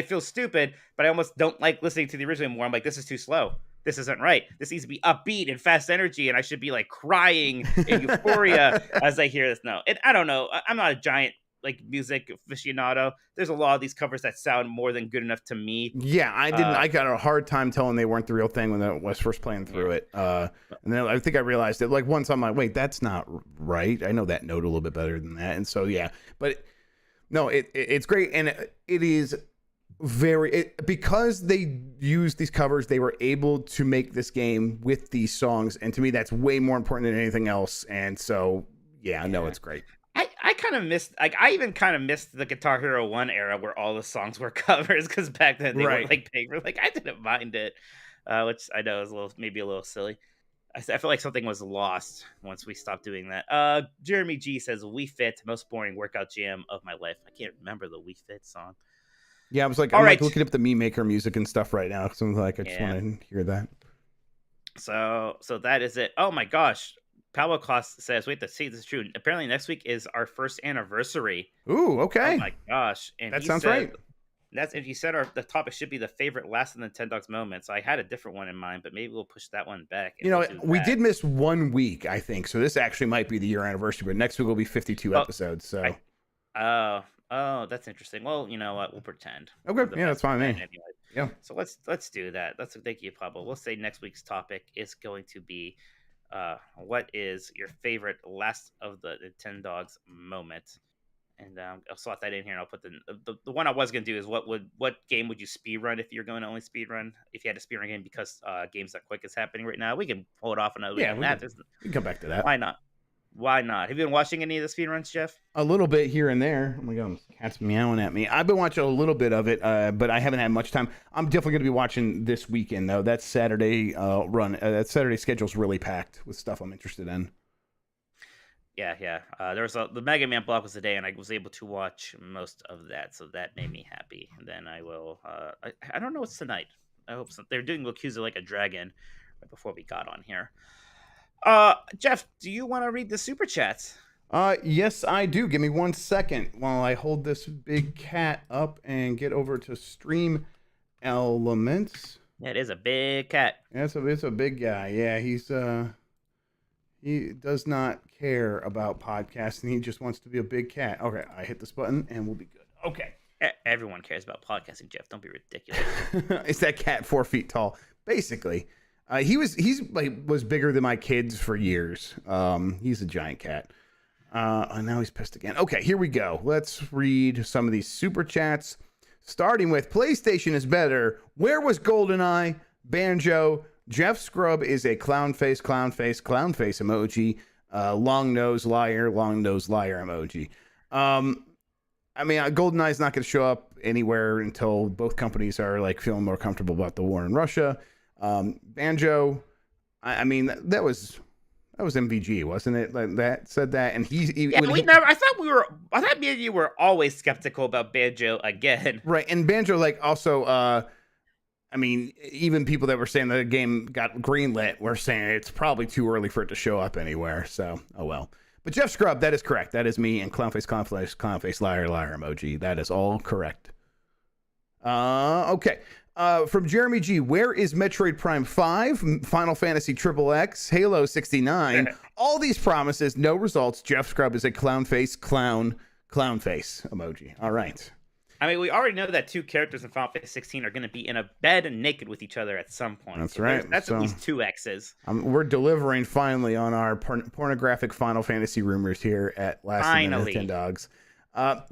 feel stupid, but I almost don't like listening to the original anymore. I'm like, this is too slow. This isn't right. This needs to be upbeat and fast energy, and I should be like crying in euphoria as I hear this. No, I don't know. I'm not a giant like music aficionado. There's a lot of these covers that sound more than good enough to me. Yeah, I didn't. I got a hard time telling they weren't the real thing when I was first playing through it. And then I think I realized it like once. I'm like, wait, that's not right. I know that note a little bit better than that. And so yeah, but no, it's great, and it is because they used these covers, they were able to make this game with these songs, and to me that's way more important than anything else. And so yeah, no, it's great. I kind of missed, like, I even kind of missed the Guitar Hero 1 era where all the songs were covers, because back then they were Right. like paper. Like, I didn't mind it, which I know is maybe a little silly. I feel like something was lost once we stopped doing that. Jeremy G says, "We Fit, most boring workout jam of my life." I can't remember the We Fit song. Yeah, I was like, All I'm like right. looking up the Meme Maker music and stuff right now because I'm like, I just Yeah. want to hear that. So that is it. Oh my gosh. Pablo Cost says, wait, see, this is true. Apparently next week is our first anniversary. Ooh, okay. Oh my gosh. And That he sounds said, right. He said the topic should be the favorite last of the Nintendogs moment. So I had a different one in mind, but maybe we'll push that one back. You know, we'll do we that. did miss 1 week, I think. So this actually might be the year anniversary, but next week will be 52 Oh, episodes. So Oh, that's interesting. Well, you know what? We'll pretend. okay, For the yeah, best that's fine, of man. that anyway. Yeah. So let's do that. Thank you, Pablo. We'll say next week's topic is going to be what is your favorite last of the Nintendogs moment? And I'll slot that in here, and I'll put the one I was gonna do is what game would you speedrun if you're going to only speedrun if you had a speedrun game, because Games That Quick is happening right now. We can hold off another week Yeah, on we that. can come back to that. Why not? Why not? Have you been watching any of the speedruns, Jeff? A little bit here and there. Oh my god, cat's meowing at me. I've been watching a little bit of it, but I haven't had much time. I'm definitely going to be watching this weekend though. That Saturday run, that Saturday schedule's really packed with stuff I'm interested in. Yeah. There was the Mega Man block was the day, and I was able to watch most of that, so that made me happy. And then I will. I don't know what's tonight. I hope so. They're doing Yakuza Like a Dragon right before we got on here. Jeff, do you want to read the super chats? Yes, I do. Give me 1 second while I hold this big cat up and get over to Stream Elements. Yeah, it is a big cat. Yeah, it's a big guy. Yeah, he does not care about podcasting. He just wants to be a big cat. Okay, I hit this button and we'll be good. Okay. Everyone cares about podcasting, Jeff. Don't be ridiculous. It's that cat 4 feet tall, basically. He's was bigger than my kids for years. He's a giant cat. And now he's pissed again. Okay, here we go. Let's read some of these super chats. Starting with PlayStation is better. Where was GoldenEye? Banjo. Jeff Scrub is a clown face emoji. Long nose liar emoji. I mean, GoldenEye's not going to show up anywhere until both companies are like feeling more comfortable about the war in Russia. Banjo, I mean, that was MVG, wasn't it? Like that said that, and I thought me and you were always skeptical about Banjo again. Right, and Banjo, like, also, I mean, even people that were saying that the game got greenlit were saying it's probably too early for it to show up anywhere. So, oh well. But Jeff Scrub, that is correct. That is me, and clownface, liar emoji. That is all correct. Okay. From Jeremy G, where is Metroid Prime 5, Final Fantasy XXX, Halo 69? All these promises, no results. Jeff Scrub is a clown face emoji. All right. I mean, we already know that 2 characters in Final Fantasy 16 are going to be in a bed and naked with each other at some point. That's so right. That's at least 2 X's. We're delivering finally on our pornographic Final Fantasy rumors here at Last of the Nintendogs.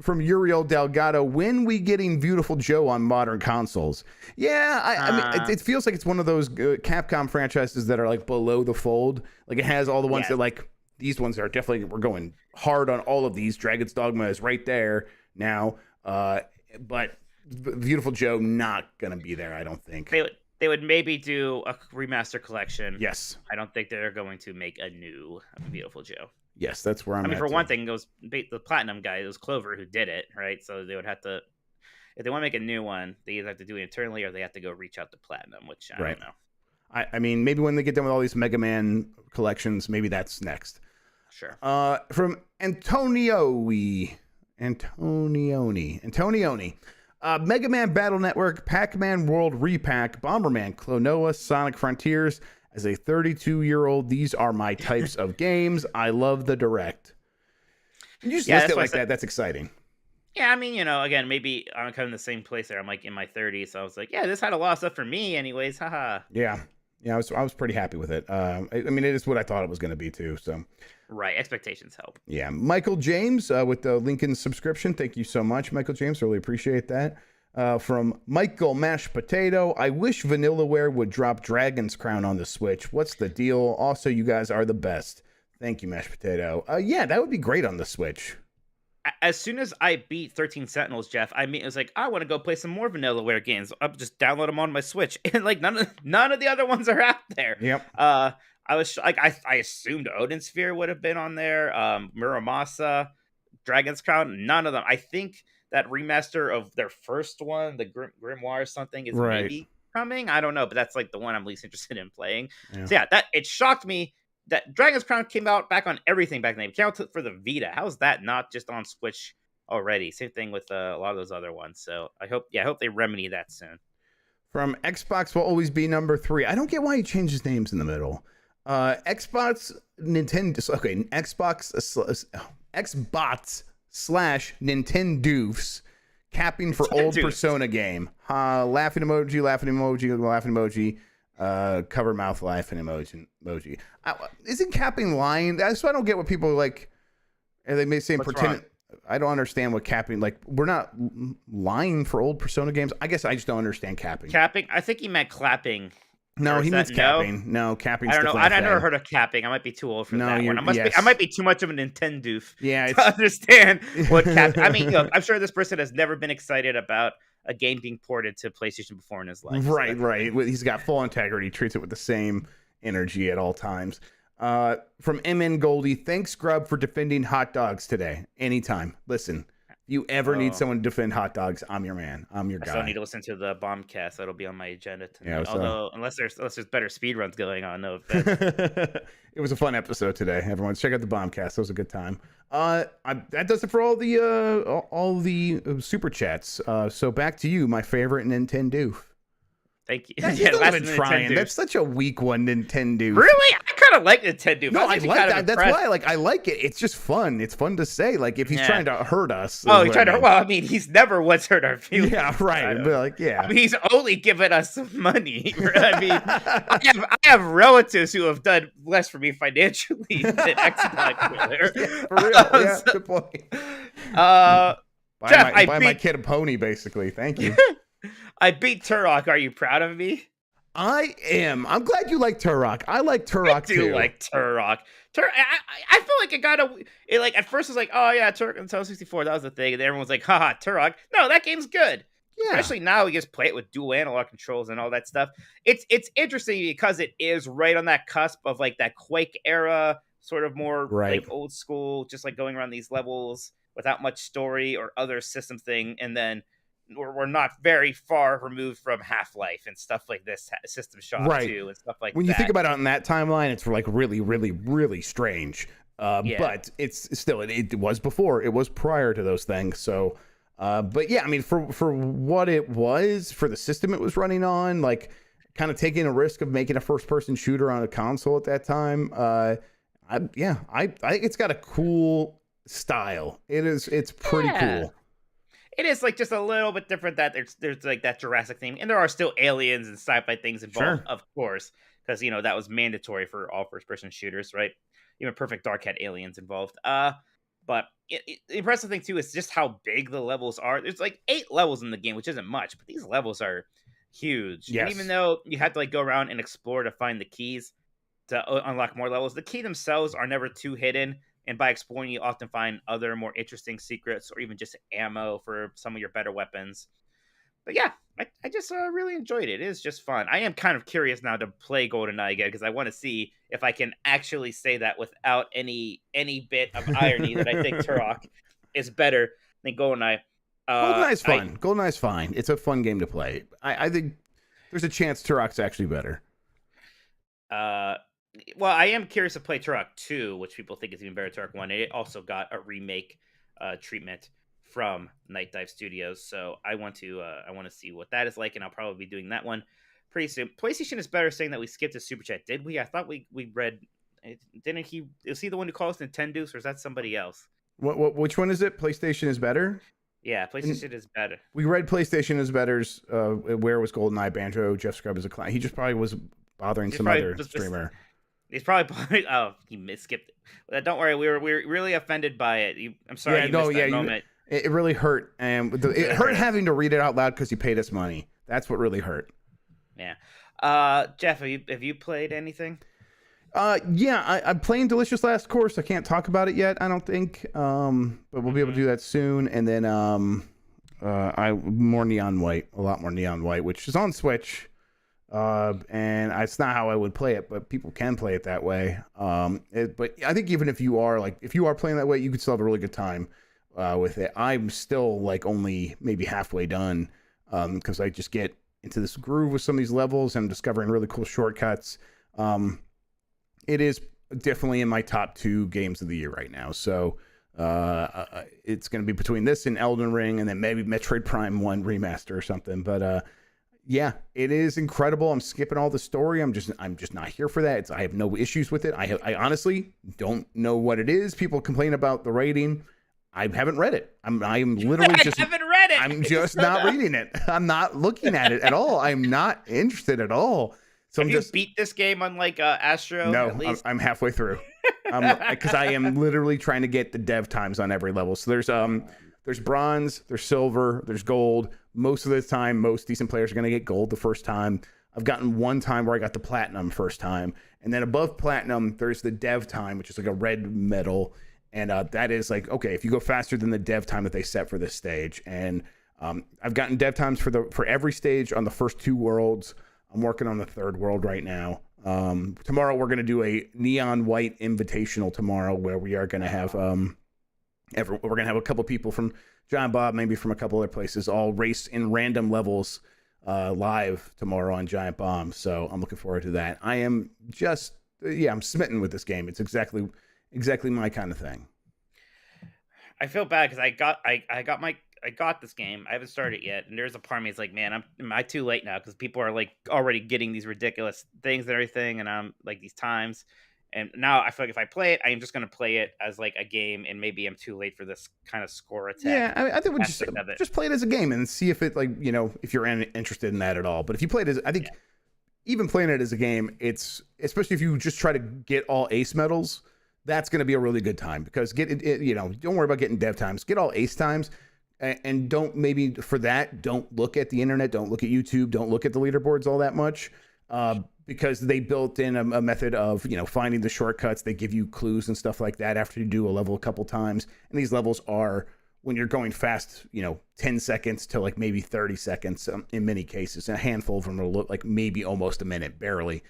From Uriel Delgado, when we getting Beautiful Joe on modern consoles? Yeah, I mean, it feels like it's one of those Capcom franchises that are like below the fold. Like it has all the ones that like, these ones are definitely, we're going hard on all of these. Dragon's Dogma is right there now. But Beautiful Joe not gonna be there, I don't think. They would maybe do a remaster collection. Yes. I don't think they're going to make a new Beautiful Joe. Yes, that's where I'm at. I mean, for one thing, the Platinum guy, it was Clover who did it, right? So they would have to, if they want to make a new one, they either have to do it internally or they have to go reach out to Platinum, which I don't know. I mean, maybe when they get done with all these Mega Man collections, maybe that's next. Sure. From Antonioni. Mega Man Battle Network, Pac-Man World Repack, Bomberman, Klonoa, Sonic Frontiers. As a 32-year-old, these are my types of games. I love the Direct. You just list it like that. That's exciting. Yeah, I mean, again, maybe I'm kind of in the same place there. I'm like in my 30s, so I was like, yeah, this had a lot of stuff for me anyways. Haha. Yeah, I was pretty happy with it. I mean, it is what I thought it was going to be too. So. Right, expectations help. Yeah, Michael James with the Lincoln subscription. Thank you so much, Michael James. Really appreciate that. From Michael Mashed Potato, I wish Vanillaware would drop Dragon's Crown on the Switch. What's the deal? Also, you guys are the best. Thank you, mashed potato. Yeah, that would be great on the Switch. As soon as I beat 13 Sentinels, Jeff, it was like, I want to go play some more Vanillaware games. I'll just download them on my Switch, and like none of the other ones are out there. Yep. I was like, I assumed Odin Sphere would have been on there. Muramasa, Dragon's Crown, none of them. I think that remaster of their first one, the Grimoire or something, is maybe coming. I don't know, but that's like the one I'm least interested in playing. Yeah. So yeah, it shocked me that Dragon's Crown came out back on everything back then. It came out for the Vita. How is that not just on Switch already? Same thing with a lot of those other ones. So I hope they remedy that soon. From Xbox will always be number 3. I don't get why he changes names in the middle. Xbox, Nintendo. Okay, Xbox / Nintendoofs capping for old Persona game. Laughing emoji, laughing emoji, laughing emoji. Cover mouth laughing emoji. Isn't capping lying? That's why I don't get what people like. They may say pretend. I don't understand what capping, like, we're not lying for old Persona games. I guess I just don't understand capping. Capping? I think he meant clapping. No, he means capping. No, capping. I don't know. I never heard of capping. I might be too old for that one. I might be too much of a Nintendoof to understand what capping. I mean, look, I'm sure this person has never been excited about a game being ported to PlayStation before in his life. Right, right. He's got full integrity. Treats it with the same energy at all times. From MN Goldie, thanks Grubb for defending hot dogs today. Anytime. Listen, if you ever need someone to defend hot dogs, I'm your man. I'm your guy. I still need to listen to the Bombcast. That'll be on my agenda tonight. Yeah, although unless there's better speedruns going on, no. It was a fun episode today. Everyone, check out the Bombcast. That was a good time. That does it for all the super chats. So back to you, my favorite Nintendo. Thank you. That's trying. That's such a weak one, Nintendo. Really? I kind of like Nintendo. No, I like that. That's why I like it. It's just fun. It's fun to say. Like, if he's trying to hurt us. Oh, he's trying to. Well, I mean, he's never once hurt our feelings. Yeah, right. But like, yeah. I mean, he's only given us some money. I mean, I have relatives who have done less for me financially than Xbox. For real. Yeah, good point. Jeff, buy my kid a pony, basically. Thank you. I beat Turok. Are you proud of me? I am. I'm glad you like Turok. I like Turok too. I do like Turok. I feel like it like at first it was like, oh yeah, Turok until 64, that was the thing, and everyone was like, haha, Turok. No, that game's good. Yeah. Especially now, we just play it with dual analog controls and all that stuff. It's interesting because it is right on that cusp of like that Quake era, sort of more like old school, just like going around these levels without much story or other system thing, and then we're not very far removed from Half-Life and stuff like this, System Shock 2 and stuff like that. When you think about it on that timeline, it's like really, really, really strange. But it's still, it was before, it was prior to those things. So, but yeah, I mean, for what it was, for the system it was running on, like kind of taking a risk of making a first-person shooter on a console at that time. I it's got a cool style. It's pretty cool. It is like just a little bit different that there's like that Jurassic theme, and there are still aliens and sci-fi things involved, of course, because that was mandatory for all first-person shooters, right? Even Perfect Dark had aliens involved. But the impressive thing too is just how big the levels are. There's like 8 levels in the game, which isn't much, but these levels are huge. Yes. And even though you have to like go around and explore to find the keys to unlock more levels, the key themselves are never too hidden. And by exploring, you often find other more interesting secrets or even just ammo for some of your better weapons. But yeah, I just really enjoyed it. It is just fun. I am kind of curious now to play GoldenEye again because I want to see if I can actually say that without any bit of irony that I think Turok is better than GoldenEye. GoldenEye's fun. GoldenEye's fine. It's a fun game to play. I think there's a chance Turok's actually better. Well, I am curious to play Turok 2, which people think is even better than Turok 1. It also got a remake treatment from Night Dive Studios, so I want to see what that is like, and I'll probably be doing that one pretty soon. PlayStation is better saying that we skipped a super chat. Did we? I thought we read. Didn't he? Is he the one who calls Nintendogs, or is that somebody else? Which one is it? PlayStation is better. Yeah, PlayStation is better. We read PlayStation is better's. Where was GoldenEye? Banjo. Jeff Grubb is a client. He just probably was bothering some other streamer. He's probably he skipped it. Don't worry, we were really offended by it. I'm sorry you missed that moment. It really hurt, and it hurt having to read it out loud because he paid us money. That's what really hurt. Yeah. Jeff, have you played anything? Yeah, I'm playing Delicious Last Course. I can't talk about it yet, I don't think. But we'll be able to do that soon. And then more Neon White, a lot more Neon White, which is on Switch. And it's not how I would play it, but people can play it that way. But I think even if you are playing that way, you could still have a really good time with it. I'm still like only maybe halfway done because I just get into this groove with some of these levels. I'm discovering really cool shortcuts. It is definitely in my top 2 games of the year right now. So it's going to be between this and Elden Ring, and then maybe Metroid Prime 1 remaster or something. But yeah, it is incredible. I'm skipping all the story. I'm just not here for that. I have no issues with it. I honestly don't know what it is. People complain about the rating. I haven't read it. I'm literally just. I haven't read it. I'm just not reading it. I'm not looking at it at all. I'm not interested at all. So Have you beat this game on like Astro? No, at least? I'm halfway through. Because I am literally trying to get the dev times on every level. So there's bronze, there's silver, there's gold. Most of the time, most decent players are going to get gold the first time. I've gotten one time where I got the platinum first time. And then above platinum, there's the dev time, which is like a red medal. And that is like, okay, if you go faster than the dev time that they set for this stage. And I've gotten dev times for every stage on the first 2 worlds. I'm working on the 3rd world right now. Tomorrow we're going to do a Neon White Invitational tomorrow, where we are going to have we're going to have a couple people from Giant Bob, maybe from a couple other places, all race in random levels live tomorrow on Giant Bomb. So I'm looking forward to that. I am just I'm smitten with this game. It's exactly my kind of thing. I feel bad because I got this game. I haven't started it yet, and there's a part of me that's like, man, am I too late now? Because people are like already getting these ridiculous things and everything, and I'm like these times. And now I feel like if I play it, I'm just going to play it as like a game, and maybe I'm too late for this kind of score attack. Yeah, I think we just play it as a game and see if it, like, you know, if you're interested in that at all. But if you play it as, I think even playing it as a game, it's, especially if you just try to get all ace medals, that's going to be a really good time, because don't worry about getting dev times, get all ace times. And don't look at the internet, don't look at YouTube, don't look at the leaderboards all that much, because they built in a method of, finding the shortcuts. They give you clues and stuff like that after you do a level a couple times. And these levels are, when you're going fast, 10 seconds to like maybe 30 seconds in many cases. And a handful of them will look like maybe almost a minute, barely.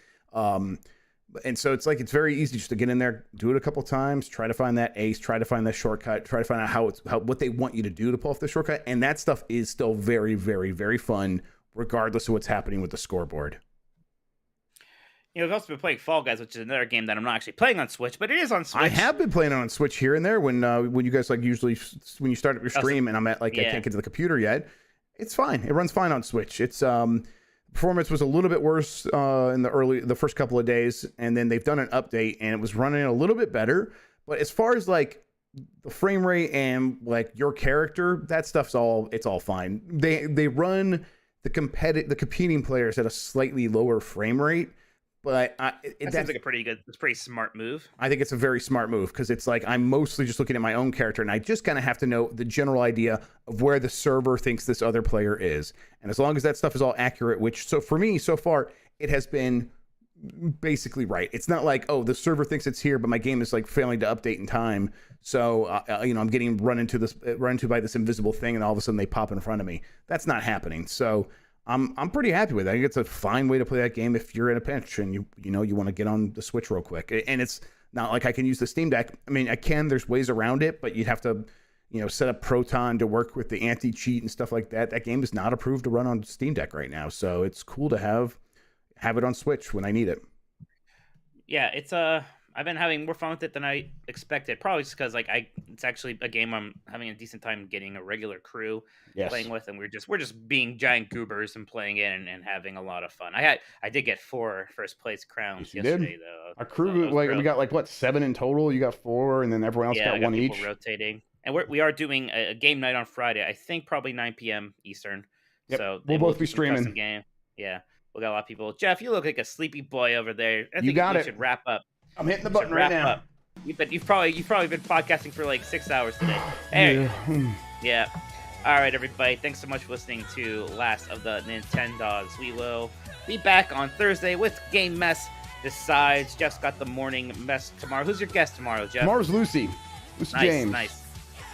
And so it's very easy just to get in there, do it a couple times, try to find that ace, try to find that shortcut, try to find out what they want you to do to pull off the shortcut. And that stuff is still very, very, very fun, regardless of what's happening with the scoreboard. I've also been playing Fall Guys, which is another game that I'm not actually playing on Switch, but it is on Switch. I have been playing on Switch here and there when you guys usually when you start up your stream and I'm at I can't get to the computer yet. It's fine. It runs fine on Switch. It's performance was a little bit worse in the first couple of days, and then they've done an update and it was running a little bit better. But as far as the frame rate and your character, that stuff's all fine. They run the competing players at a slightly lower frame rate. But that seems like a pretty smart move. I think it's a very smart move, because it's I'm mostly just looking at my own character, and I just kind of have to know the general idea of where the server thinks this other player is. And as long as that stuff is all accurate, so for me, so far, it has been basically right. It's not like, oh, the server thinks it's here, but my game is failing to update in time. So, I'm getting run into by this invisible thing, and all of a sudden they pop in front of me. That's not happening. So I'm pretty happy with it. I think it's a fine way to play that game if you're in a pinch and you want to get on the Switch real quick. And it's not like I can use the Steam Deck. I mean, I can. There's ways around it, but you'd have to, set up Proton to work with the anti-cheat and stuff like that. That game is not approved to run on Steam Deck right now, so it's cool to have it on Switch when I need it. Yeah, it's I've been having more fun with it than I expected. Probably just because it's actually a game I'm having a decent time getting a regular crew playing with, and we're just being giant goobers and playing it and having a lot of fun. I did get 4 first place crowns yesterday though. Our crew we got 7 in total. You got 4, and then everyone else got 1 each. Rotating, and we are doing a game night on Friday. I think probably 9 p.m. Eastern. Yep. So we'll both be streaming. Game. Yeah, we got a lot of people. Jeff, you look like a sleepy boy over there. I think you got it. Should wrap up. I'm hitting the button right now. Up. You've probably been podcasting for 6 hours today. Hey, yeah. All right, everybody. Thanks so much for listening to Last of the Nintendogs. We will be back on Thursday with Game Mess. Besides, Jeff's got the morning mess tomorrow. Who's your guest tomorrow, Jeff? Tomorrow's Lucy. Lucy James. Nice.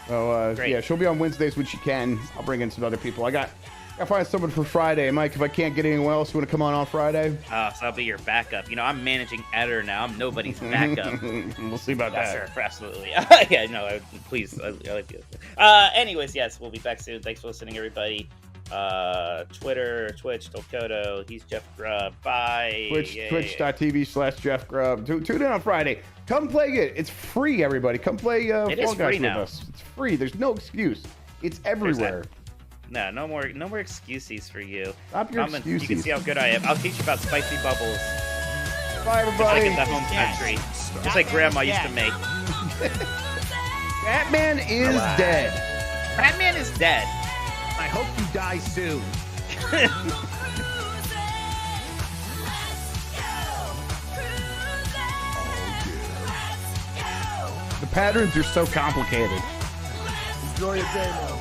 So, Great. yeah, she'll be on Wednesdays when she can. I'll bring in some other people. I got to find someone for Friday. Mike, if I can't get anyone else, you want to come on Friday? So I'll be your backup. You know, I'm managing editor now. I'm nobody's backup. We'll see about Yes, that. sir. Absolutely. Yeah, no, please. I like you. Anyways, yes, we'll be back soon. Thanks for listening, everybody. Twitter, Twitch, Dolkoto. He's Jeff Grubb. Bye. Twitch.tv/Jeff Grubb. Tune in on Friday. Come play it. It's free, everybody. Come play Fall Guys with us. It's free. There's no excuse. It's everywhere. No more excuses for you. Stop your excuses. You can see how good I am. I'll teach you about spicy bubbles. Bye, everybody. Like in the home country. Just like Grandma used to make. Batman is dead. Batman is dead. I hope you die soon. The patterns are so complicated. Enjoy your day, man.